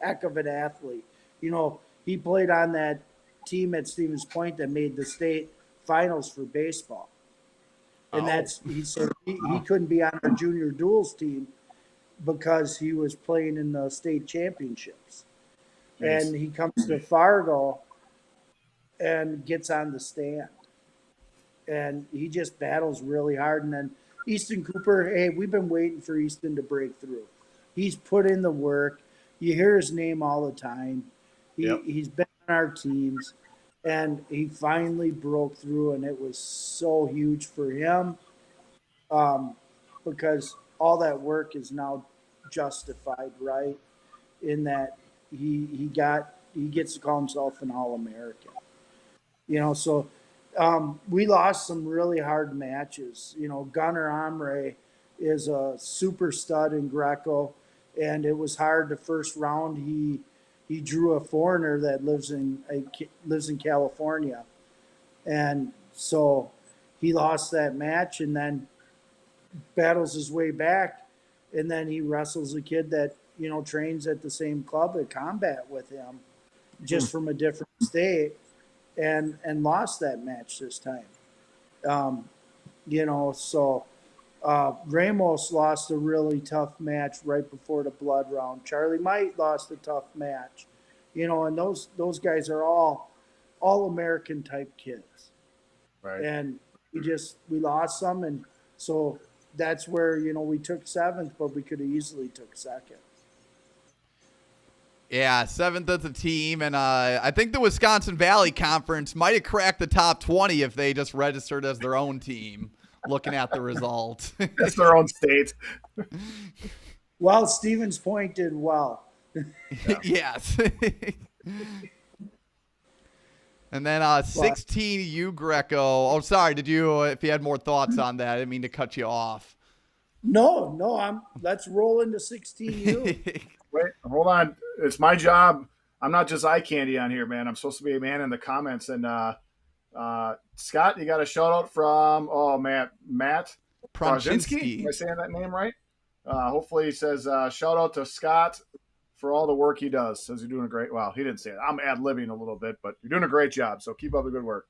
heck of an athlete. He played on that team at Stevens Point that made the state finals for baseball. And he said he couldn't be on our junior duels team because he was playing in the state championships. Nice. And he comes to Fargo and gets on the stand. And he just battles really hard. And then Easton Cooper, hey, we've been waiting for Easton to break through. He's put in the work. You hear his name all the time. He's been on our teams. And he finally broke through, and it was so huge for him because all that work is now justified, right? In that he gets to call himself an All-American. So we lost some really hard matches. Gunnar Amre is a super stud in Greco, and it was hard the first round. He drew a foreigner that lives in California. And so he lost that match and then battles his way back. And then he wrestles a kid that, trains at the same club at Combat with him, just from a different state, and lost that match this time. Ramos lost a really tough match right before the blood round. Charlie Might lost a tough match, and those guys are all American type kids. Right. And we lost some. And so that's where, we took 7th, but we could have easily took 2nd. Yeah, 7th as a team. And I think the Wisconsin Valley Conference might have cracked the top 20 if they just registered as their own team. Looking at the result. That's their own state. Well, Stevens Point did well. Yes. And then 16 U Greco. Oh, sorry. If you had more thoughts on that, I didn't mean to cut you off. No, let's roll into 16U. Wait, hold on. It's my job. I'm not just eye candy on here, man. I'm supposed to be a man in the comments. And Scott, you got a shout out from Matt Prozhinsky. Am I saying that name right? Hopefully he says shout out to Scott for all the work he does. Says you're doing a great. Well, he didn't say it. I'm ad-libbing a little bit, but you're doing a great job. So keep up the good work.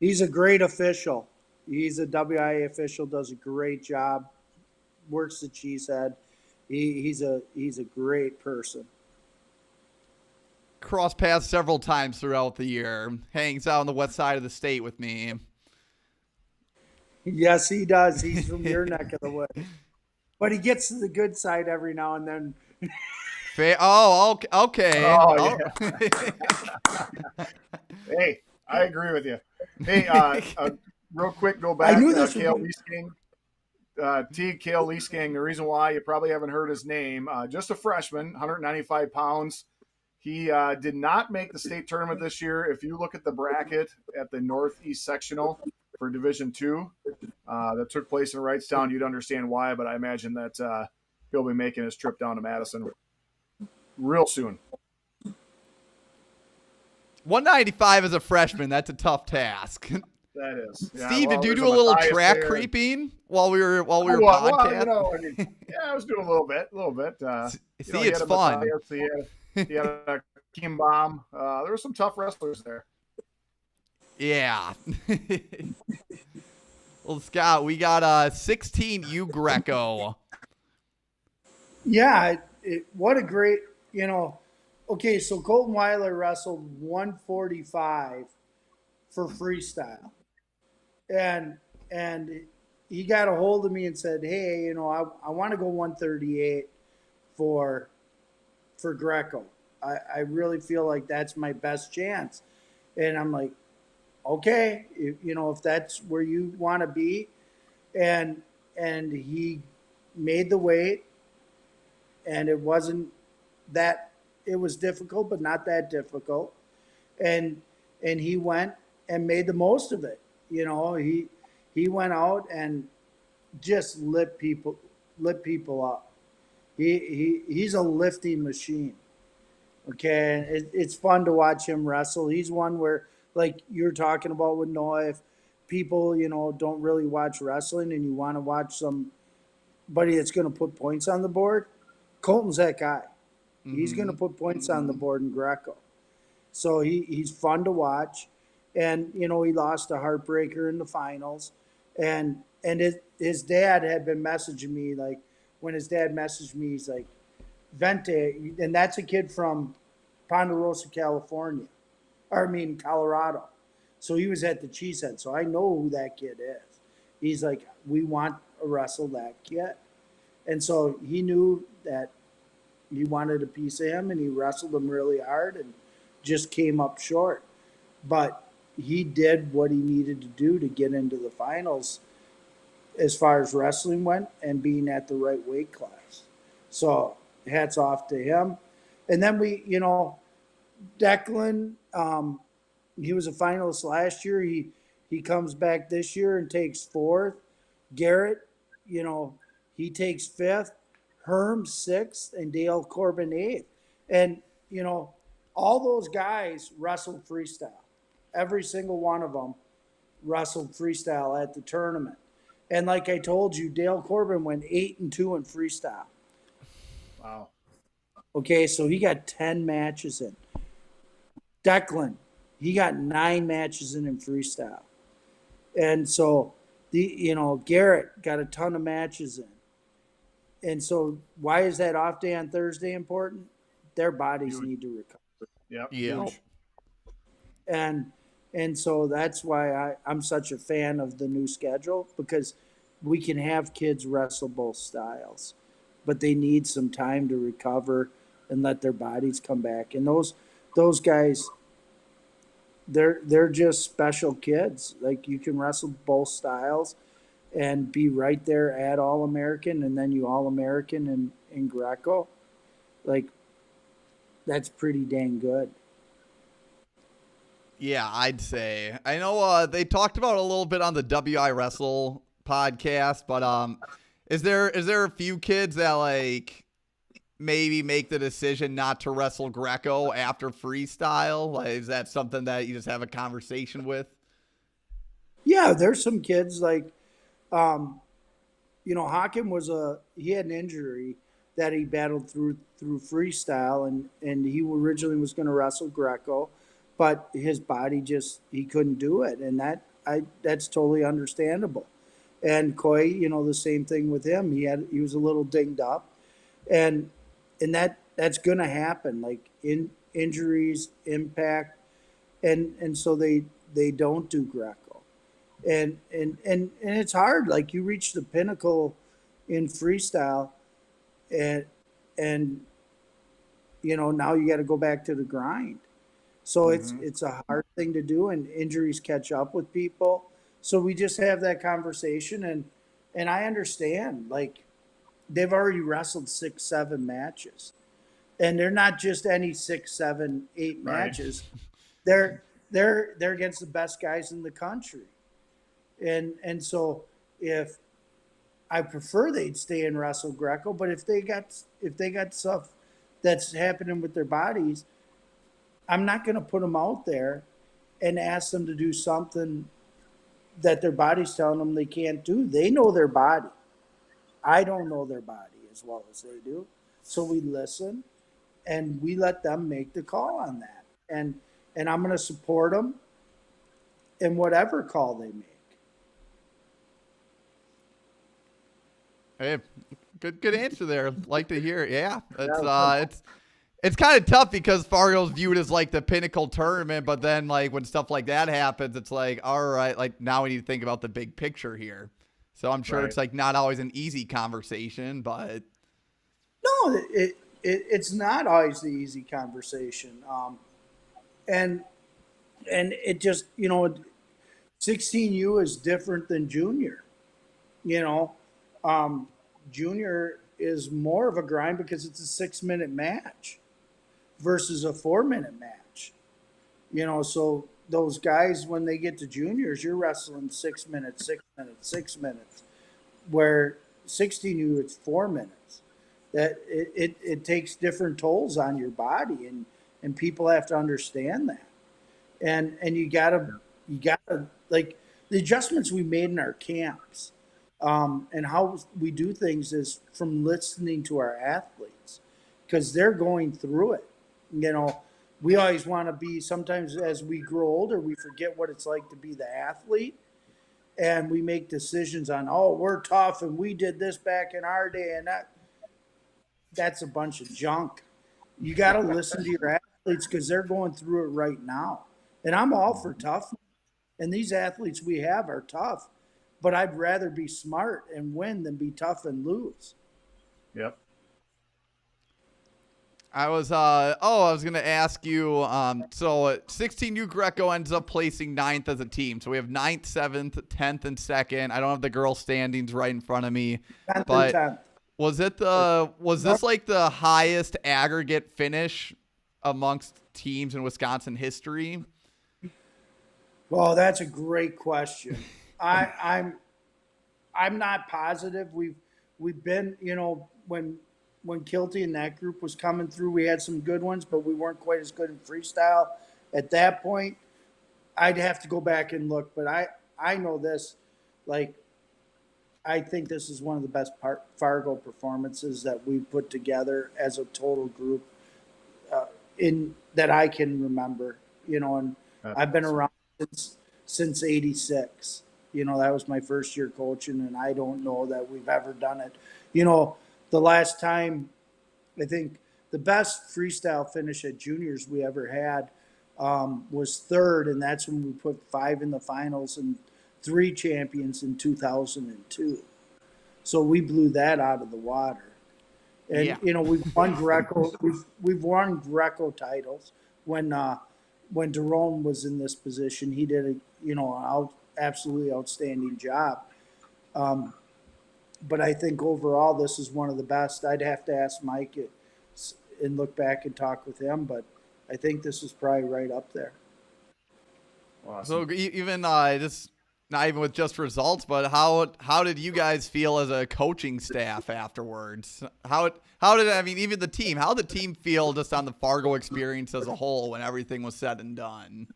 He's a great official. He's a WIA official. Does a great job. Works the cheesehead. He's a great person. Cross paths several times throughout the year. Hangs out on the west side of the state with me. Yes, he does. He's from your neck of the woods. But he gets to the good side every now and then. Okay. Oh, yeah. Hey, I agree with you. Hey, real quick, go back to Cale Easting. Teague Kale Leesgang, the reason why you probably haven't heard his name, just a freshman, 195 pounds. He did not make the state tournament this year. If you look at the bracket at the Northeast Sectional for Division II that took place in Wrightstown, you'd understand why, but I imagine that he'll be making his trip down to Madison real soon. 195 as a freshman, that's a tough task. That is. Yeah, Steve, well, did you there's do a little Matthias track there. creeping while we were Well, podcasting? I was doing a little bit. See, it's fun. Matthias, he had a Kim Bomb. There were some tough wrestlers there. Yeah. Well, Scott, we got 16 U Greco. Yeah, what a great, okay, so Colton Weiler wrestled 145 for freestyle. And he got a hold of me and said, hey, I want to go 138 for Greco. I really feel like that's my best chance. And I'm like, okay, if that's where you want to be. And he made the weight, and it wasn't that, it was difficult, but not that difficult. And he went and made the most of it. He went out and just lit people up. He's a lifting machine. Okay, it's fun to watch him wrestle. He's one where, like you're talking about with Noah, if people don't really watch wrestling and you want to watch somebody that's going to put points on the board, Colton's that guy. Mm-hmm. He's going to put points on the board in Greco. So he's fun to watch. And, he lost a heartbreaker in the finals. And his dad had been messaging me, like, when his dad messaged me, he's like, Vente, and that's a kid from Ponderosa, Colorado. So he was at the Cheesehead. So I know who that kid is. He's like, we want to wrestle that kid. And so he knew that he wanted a piece of him, and he wrestled him really hard and just came up short. But he did what he needed to do to get into the finals as far as wrestling went and being at the right weight class. So hats off to him. And then Declan, he was a finalist last year. He comes back this year and takes fourth. Garrett, he takes fifth. Herm sixth, and Dale Corbin eighth. And, all those guys wrestled freestyle. Every single one of them wrestled freestyle at the tournament. And like I told you, Dale Corbin went 8-2 in freestyle. Wow. Okay, so he got 10 matches in. Declan, he got 9 matches in freestyle. And so Garrett got a ton of matches in. And so why is that off day on Thursday important? Their bodies need to recover. Yep. Yeah. And so that's why I'm such a fan of the new schedule, because we can have kids wrestle both styles, but they need some time to recover and let their bodies come back. And those guys, they're just special kids. Like, you can wrestle both styles and be right there at All-American, and then you All-American in Greco. Like, that's pretty dang good. Yeah, I'd say. I know they talked about it a little bit on the WI Wrestle podcast, but is there a few kids that like maybe make the decision not to wrestle Greco after freestyle? Like, is that something that you just have a conversation with? Yeah, there's some kids like, Hakim he had an injury that he battled through freestyle, and he originally was going to wrestle Greco, but his body he couldn't do it, and that's totally understandable. And Coy, the same thing with him. He was a little dinged up, and that's going to happen, like injuries, impact, and so they don't do Greco, and it's hard. Like, you reach the pinnacle in freestyle, and now you got to go back to the grind. So it's a hard thing to do, and injuries catch up with people. So we just have that conversation, And I understand, like, they've already wrestled 6, 7 matches, and they're not just any 6, 7, 8 Right. matches. They're against the best guys in the country, and so if I prefer they'd stay and wrestle Greco, but if they got stuff that's happening with their bodies, I'm not going to put them out there and ask them to do something that their body's telling them they can't do. They know their body. I don't know their body as well as they do. So we listen and we let them make the call on that. And I'm going to support them in whatever call they make. Hey, good answer there. Like to hear it. Yeah, it's kind of tough because Fargo's viewed as like the pinnacle tournament, but then like when stuff like that happens, it's like, all right, like now we need to think about the big picture here. So I'm sure it's like not always an easy conversation, but No, it's not always the easy conversation. And it just, 16U is different than junior. You know, junior is more of a grind because it's a 6-minute match versus a 4-minute match. So those guys, when they get to juniors, you're wrestling 6 minutes, 6 minutes, 6 minutes, where 16U, it's 4 minutes. That it takes different tolls on your body, and people have to understand that. And you gotta like the adjustments we made in our camps, and how we do things is from listening to our athletes, because they're going through it. We always want to be, sometimes as we grow older, we forget what it's like to be the athlete, and we make decisions on, oh, we're tough and we did this back in our day, and that's a bunch of junk. You got to listen to your athletes because they're going through it right now. And I'm all for tough. And these athletes we have are tough, but I'd rather be smart and win than be tough and lose. Yep. I was gonna ask you. So 16U Greco ends up placing 9th as a team. So we have 9th, 7th, 10th, and 2nd. I don't have the girls' standings right in front of me, 10th and but 10th. was this like the highest aggregate finish amongst teams in Wisconsin history? Well, that's a great question. I'm not positive. We've been, when Kilty and that group was coming through, we had some good ones, but we weren't quite as good in freestyle at that point. I'd have to go back and look, but I know this, like, I think this is one of the best Fargo performances that we put together as a total group, in that I can remember. And I've been around since '86. That was my first year coaching, and I don't know that we've ever done it. The last time, I think the best freestyle finish at juniors we ever had was 3rd, and that's when we put 5 in the finals and 3 champions in 2002. So we blew that out of the water. And we've won Greco. We've won Greco titles. When Daron was in this position, he did an absolutely outstanding job. But I think overall this is one of the best. I'd have to ask Mike and look back and talk with him, but I think this is probably right up there. Awesome. So even just not even with just results, but how did you guys feel as a coaching staff afterwards? How did even the team? How did the team feel just on the Fargo experience as a whole when everything was said and done?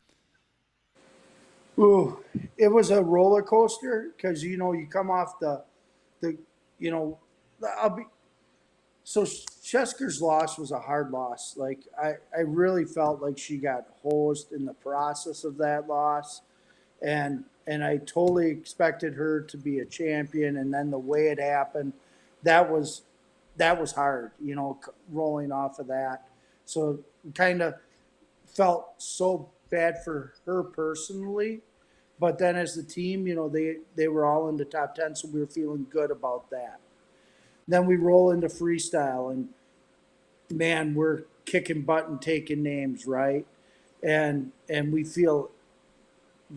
Ooh, it was a roller coaster because you come off so Chesker's loss was a hard loss. Like I really felt like she got hosed in the process of that loss, and I totally expected her to be a champion, and then the way it happened, that was hard, rolling off of that. So kind of felt so bad for her personally, but then as the team, they were all in the top 10, so we were feeling good about that. Then we roll into freestyle, and man, we're kicking butt and taking names, right? And we feel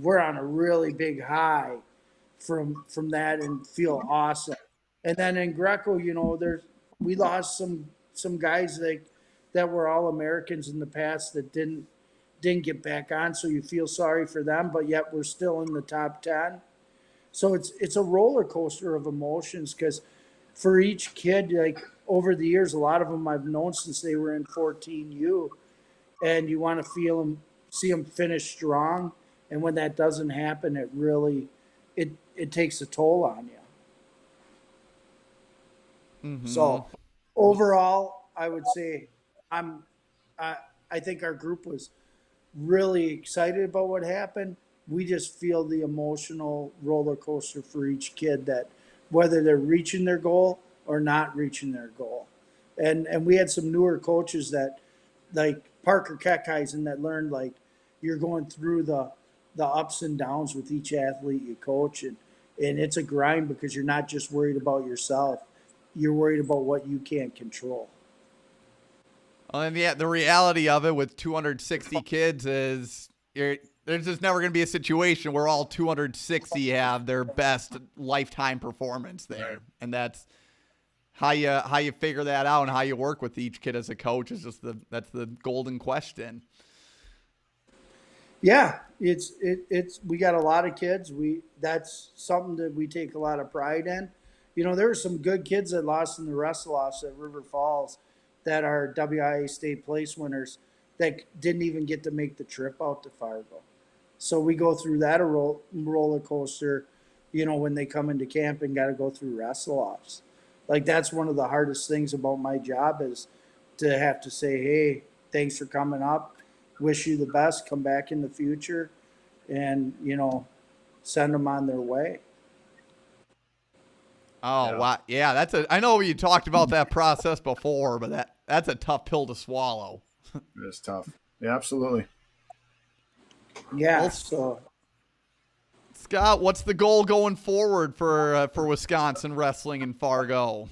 we're on a really big high, from that and feel awesome. And then in Greco, we lost some guys that were all Americans in the past that didn't get back on, so you feel sorry for them, but yet we're still in the top 10. So it's a roller coaster of emotions because for each kid, like over the years, a lot of them I've known since they were in 14U, and you want to see them finish strong. And when that doesn't happen, it takes a toll on you. Mm-hmm. So overall, I would say I'm I, I think our group was really excited about what happened. We just feel the emotional roller coaster for each kid that whether they're reaching their goal or not reaching their goal. And we had some newer coaches that like Parker Keckheisen that learned like you're going through the ups and downs with each athlete you coach and it's a grind because you're not just worried about yourself. You're worried about what you can't control. And yeah, the reality of it with 260 kids is there's just never going to be a situation where all 260 have their best lifetime performance there, and that's how you figure that out and how you work with each kid as a coach is just that's the golden question. Yeah, it's we got a lot of kids. That's something that we take a lot of pride in. There were some good kids that lost in the wrestle-offs at River Falls that are WIA state place winners that didn't even get to make the trip out to Fargo. So we go through that roller coaster, when they come into camp and got to go through wrestle-offs. Like that's one of the hardest things about my job is to have to say, hey, thanks for coming up. Wish you the best. Come back in the future and, send them on their way. Oh, yeah. Wow. Yeah, I know you talked about that process before, but that's a tough pill to swallow. It's tough. Yeah, absolutely. Yeah. Well, so, Scott, what's the goal going forward for Wisconsin wrestling in Fargo?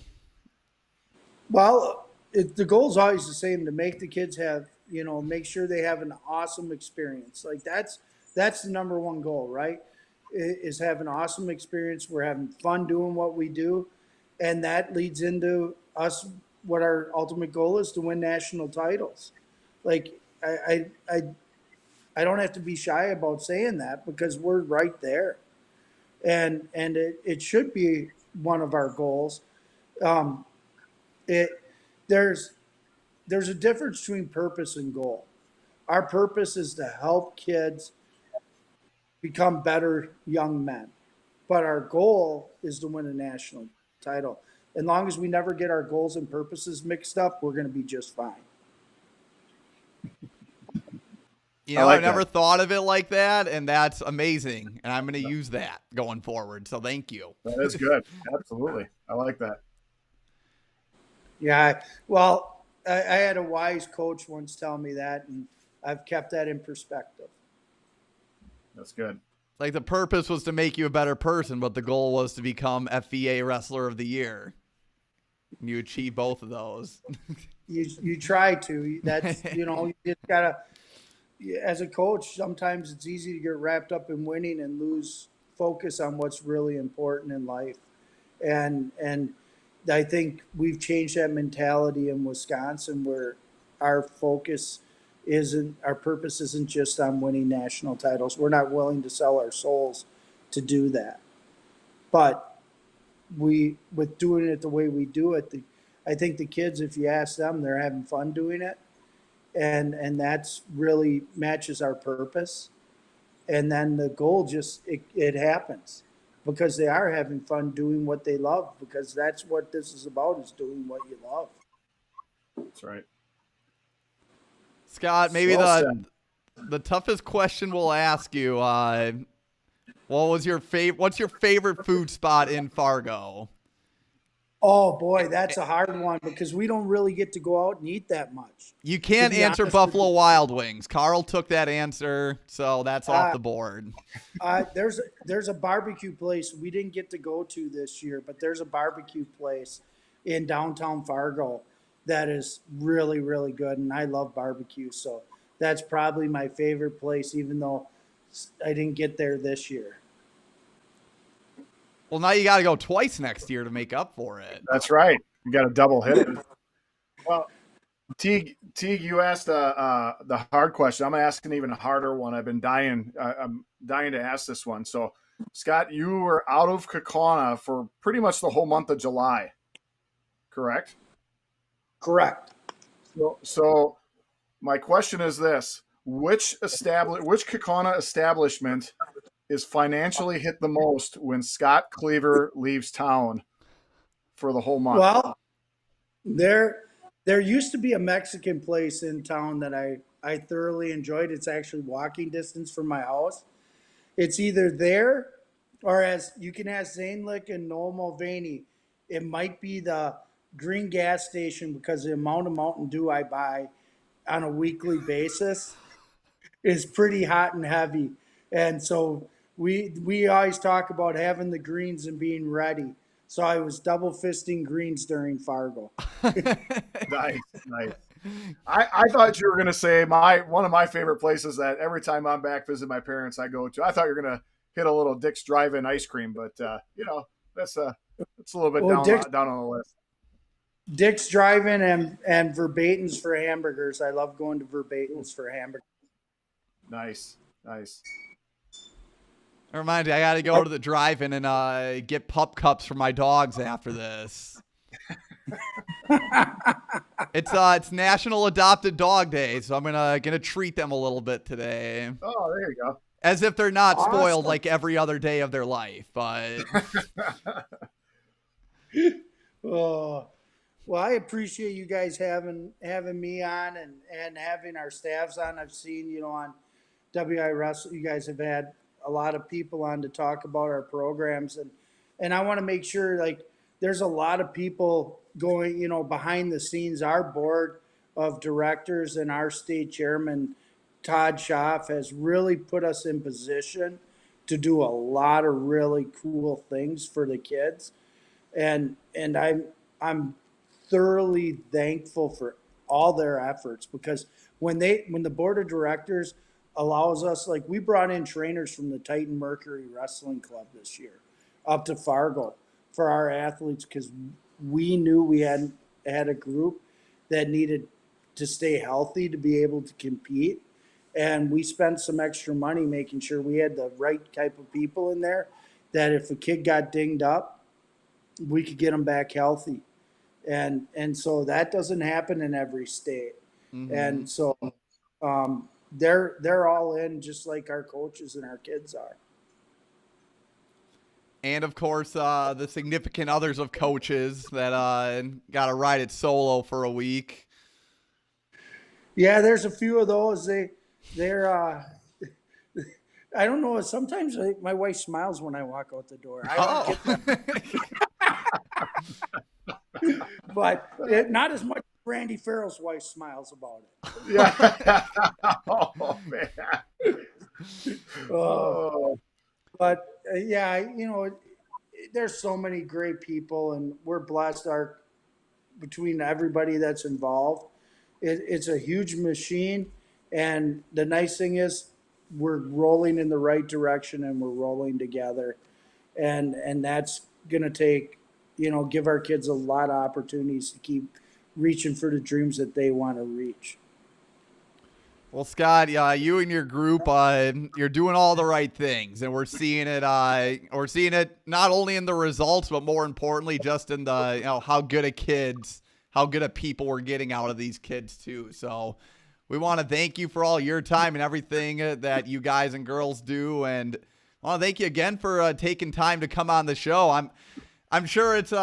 Well, the goal is always the same: to make the kids have, make sure they have an awesome experience. Like that's the number one goal, right? Is have an awesome experience. We're having fun doing what we do, and that leads into us. What our ultimate goal is to win national titles. Like I don't have to be shy about saying that because we're right there, and it should be one of our goals. There's a difference between purpose and goal. Our purpose is to help kids become better young men, but our goal is to win a national title. As long as we never get our goals and purposes mixed up, we're going to be just fine. I've never thought of it like that, and that's amazing. And I'm going to use that going forward. So thank you. That is good. Absolutely. I like that. Yeah. Well, I had a wise coach once tell me that, and I've kept that in perspective. That's good. Like the purpose was to make you a better person, but the goal was to become FVA Wrestler of the Year. You achieve both of those. You try to. That's you just gotta. As a coach, sometimes it's easy to get wrapped up in winning and lose focus on what's really important in life. And I think we've changed that mentality in Wisconsin where our purpose isn't just on winning national titles. We're not willing to sell our souls to do that. But with doing it the way we do it, I think the kids, if you ask them, they're having fun doing it. And that's really matches our purpose. And then the goal just, it happens because they are having fun doing what they love, because that's what this is about, is doing what you love. That's right. Scott, maybe the toughest question we'll ask you, what's your favorite food spot in Fargo? Oh boy, that's a hard one because we don't really get to go out and eat that much. You can't answer Buffalo Wild Wings. Carl took that answer, so that's off the board. There's a barbecue place we didn't get to go to this year, but there's a barbecue place in downtown Fargo that is really, really good, and I love barbecue, so that's probably my favorite place, even though I didn't get there this year. Well, now you got to go twice next year to make up for it. That's right. You got a double hit. Well, Teague, you asked the hard question. I'm gonna ask an even harder one. I'm dying to ask this one. So, Scott, you were out of Kaukauna for pretty much the whole month of July, correct? Correct. So my question is this: which Kaukauna establishment is financially hit the most when Scott Kluever leaves town for the whole month? Well, there used to be a Mexican place in town that I thoroughly enjoyed. It's actually walking distance from my house. It's either there or, as you can ask Zanelik and Noel Mulvaney, it might be the Green gas station, because the amount of Mountain Dew I buy on a weekly basis is pretty hot and heavy. And so we always talk about having the greens and being ready. So I was double fisting greens during Fargo. Nice. I thought you were going to say one of my favorite places that every time I'm back visit my parents I go to. I thought you were going to hit a little Dick's Drive-In ice cream, but that's a little bit down on the list. Dick's Drive-In and Verbatim's for hamburgers. I love going to Verbatim's for hamburgers. Nice. Remind me, I got to go to the drive-in and get pup cups for my dogs after this. It's National Adopted Dog Day, so I'm gonna treat them a little bit today. Oh, there you go. As if they're not spoiled Awesome. like every other day of their life, but Oh, well, I appreciate you guys having me on and having our staffs on. I've seen, on WI Wrestle, you guys have had a lot of people on to talk about our programs, and I want to make sure, like, there's a lot of people going, behind the scenes. Our board of directors and our state chairman, Todd Schaff, has really put us in position to do a lot of really cool things for the kids. And I'm thoroughly thankful for all their efforts, because when the board of directors allows us, like, we brought in trainers from the Titan Mercury Wrestling Club this year up to Fargo for our athletes, because we knew we had a group that needed to stay healthy to be able to compete. And we spent some extra money making sure we had the right type of people in there, that if a kid got dinged up, we could get them back healthy. And so that doesn't happen in every state. Mm-hmm. And so they're all in, just like our coaches and our kids are. And of course, the significant others of coaches that got to ride it solo for a week. Yeah, there's a few of those. They're I don't know. Sometimes my wife smiles when I walk out the door. I don't get that. But not as much as Randy Farrell's wife smiles about it. Yeah. Oh, man. But there's so many great people, and we're blessed. Between everybody that's involved, it's a huge machine. And the nice thing is, we're rolling in the right direction, and we're rolling together, and that's gonna take, give our kids a lot of opportunities to keep reaching for the dreams that they want to reach. Well, Scott, you and your group, you're doing all the right things, and we're seeing it. We're seeing it not only in the results, but more importantly, just in the how good of people we're getting out of these kids too. So we want to thank you for all your time and everything that you guys and girls do, and I want to thank you again for taking time to come on the show. I'm sure it's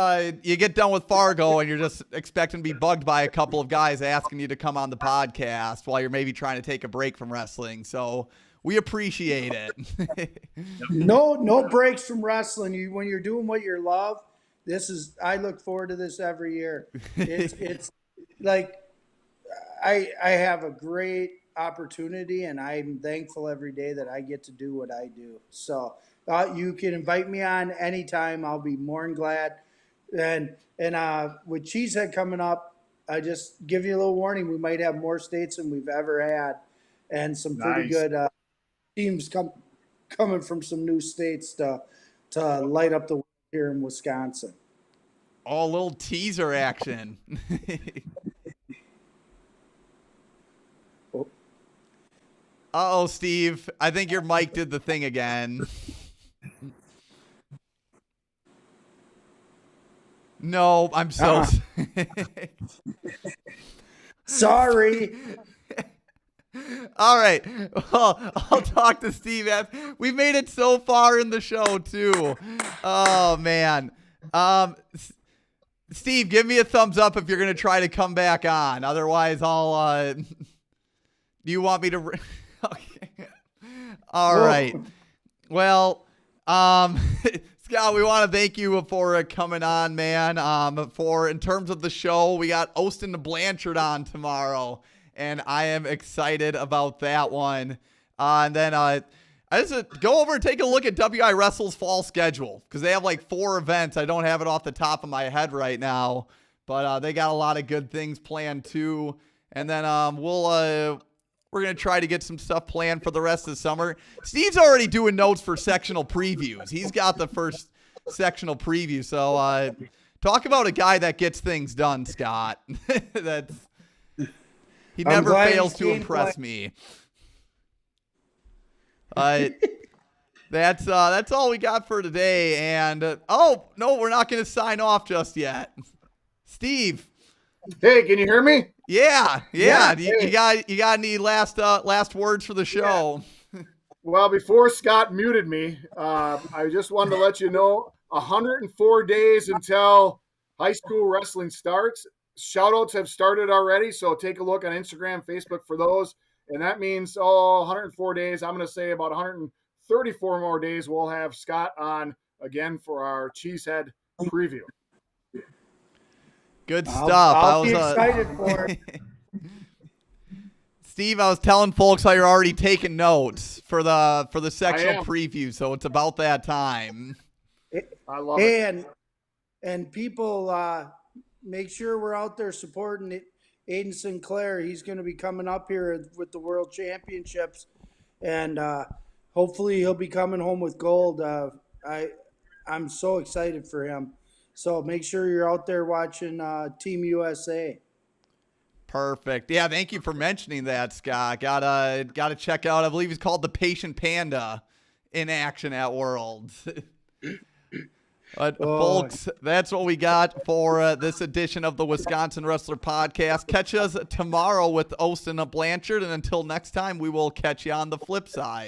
you get done with Fargo and you're just expecting to be bugged by a couple of guys asking you to come on the podcast while you're maybe trying to take a break from wrestling. So we appreciate it. No breaks from wrestling. When you're doing what you love, I look forward to this every year. It's like I have a great opportunity, and I'm thankful every day that I get to do what I do. So you can invite me on anytime. I'll be more than glad. And with Cheesehead coming up, I just give you a little warning. We might have more states than we've ever had, and some pretty good teams coming from some new states to light up the here in Wisconsin. Oh, a little teaser action. Uh-oh, Steve. I think your mic did the thing again. No, I'm so Sorry. All right. Well, I'll talk to Steve after. We made it so far in the show, too. Oh, man. Steve, give me a thumbs up if you're going to try to come back on. Otherwise, I'll... do you want me to... Okay. All right. Well, Scott, we want to thank you for coming on, man. In terms of the show, we got Austin Blanchard on tomorrow, and I am excited about that one. And then I just go over and take a look at WI Wrestle's fall schedule, because they have like 4 events. I don't have it off the top of my head right now, but they got a lot of good things planned too. And then we're going to try to get some stuff planned for the rest of the summer. Steve's already doing notes for sectional previews. He's got the first sectional preview. So talk about a guy that gets things done, Scott. He never fails to impress me. That's all we got for today. And oh, no, we're not going to sign off just yet. Steve. Hey, can you hear me? Yeah. Hey. You got any last words for the show? Yeah. Well, before Scott muted me, I just wanted to let you know 104 days until high school wrestling starts. Shoutouts have started already, so take a look on Instagram, Facebook for those. And that means 104 days. I'm going to say about 134 more days. We'll have Scott on again for our Cheesehead preview. Good stuff. I'll be excited for it. Steve, I was telling folks how you're already taking notes for the sectional preview, so it's about that time. I love it. And people, make sure we're out there supporting it. Aiden Sinclair, he's going to be coming up here with the World Championships, and hopefully he'll be coming home with gold. I'm so excited for him. So make sure you're out there watching Team USA. Perfect. Yeah, thank you for mentioning that, Scott. Gotta check out. I believe he's called the Patient Panda in action at Worlds. But folks, that's what we got for this edition of the Wisconsin Wrestler Podcast. Catch us tomorrow with Austin Blanchard, and until next time, we will catch you on the flip side.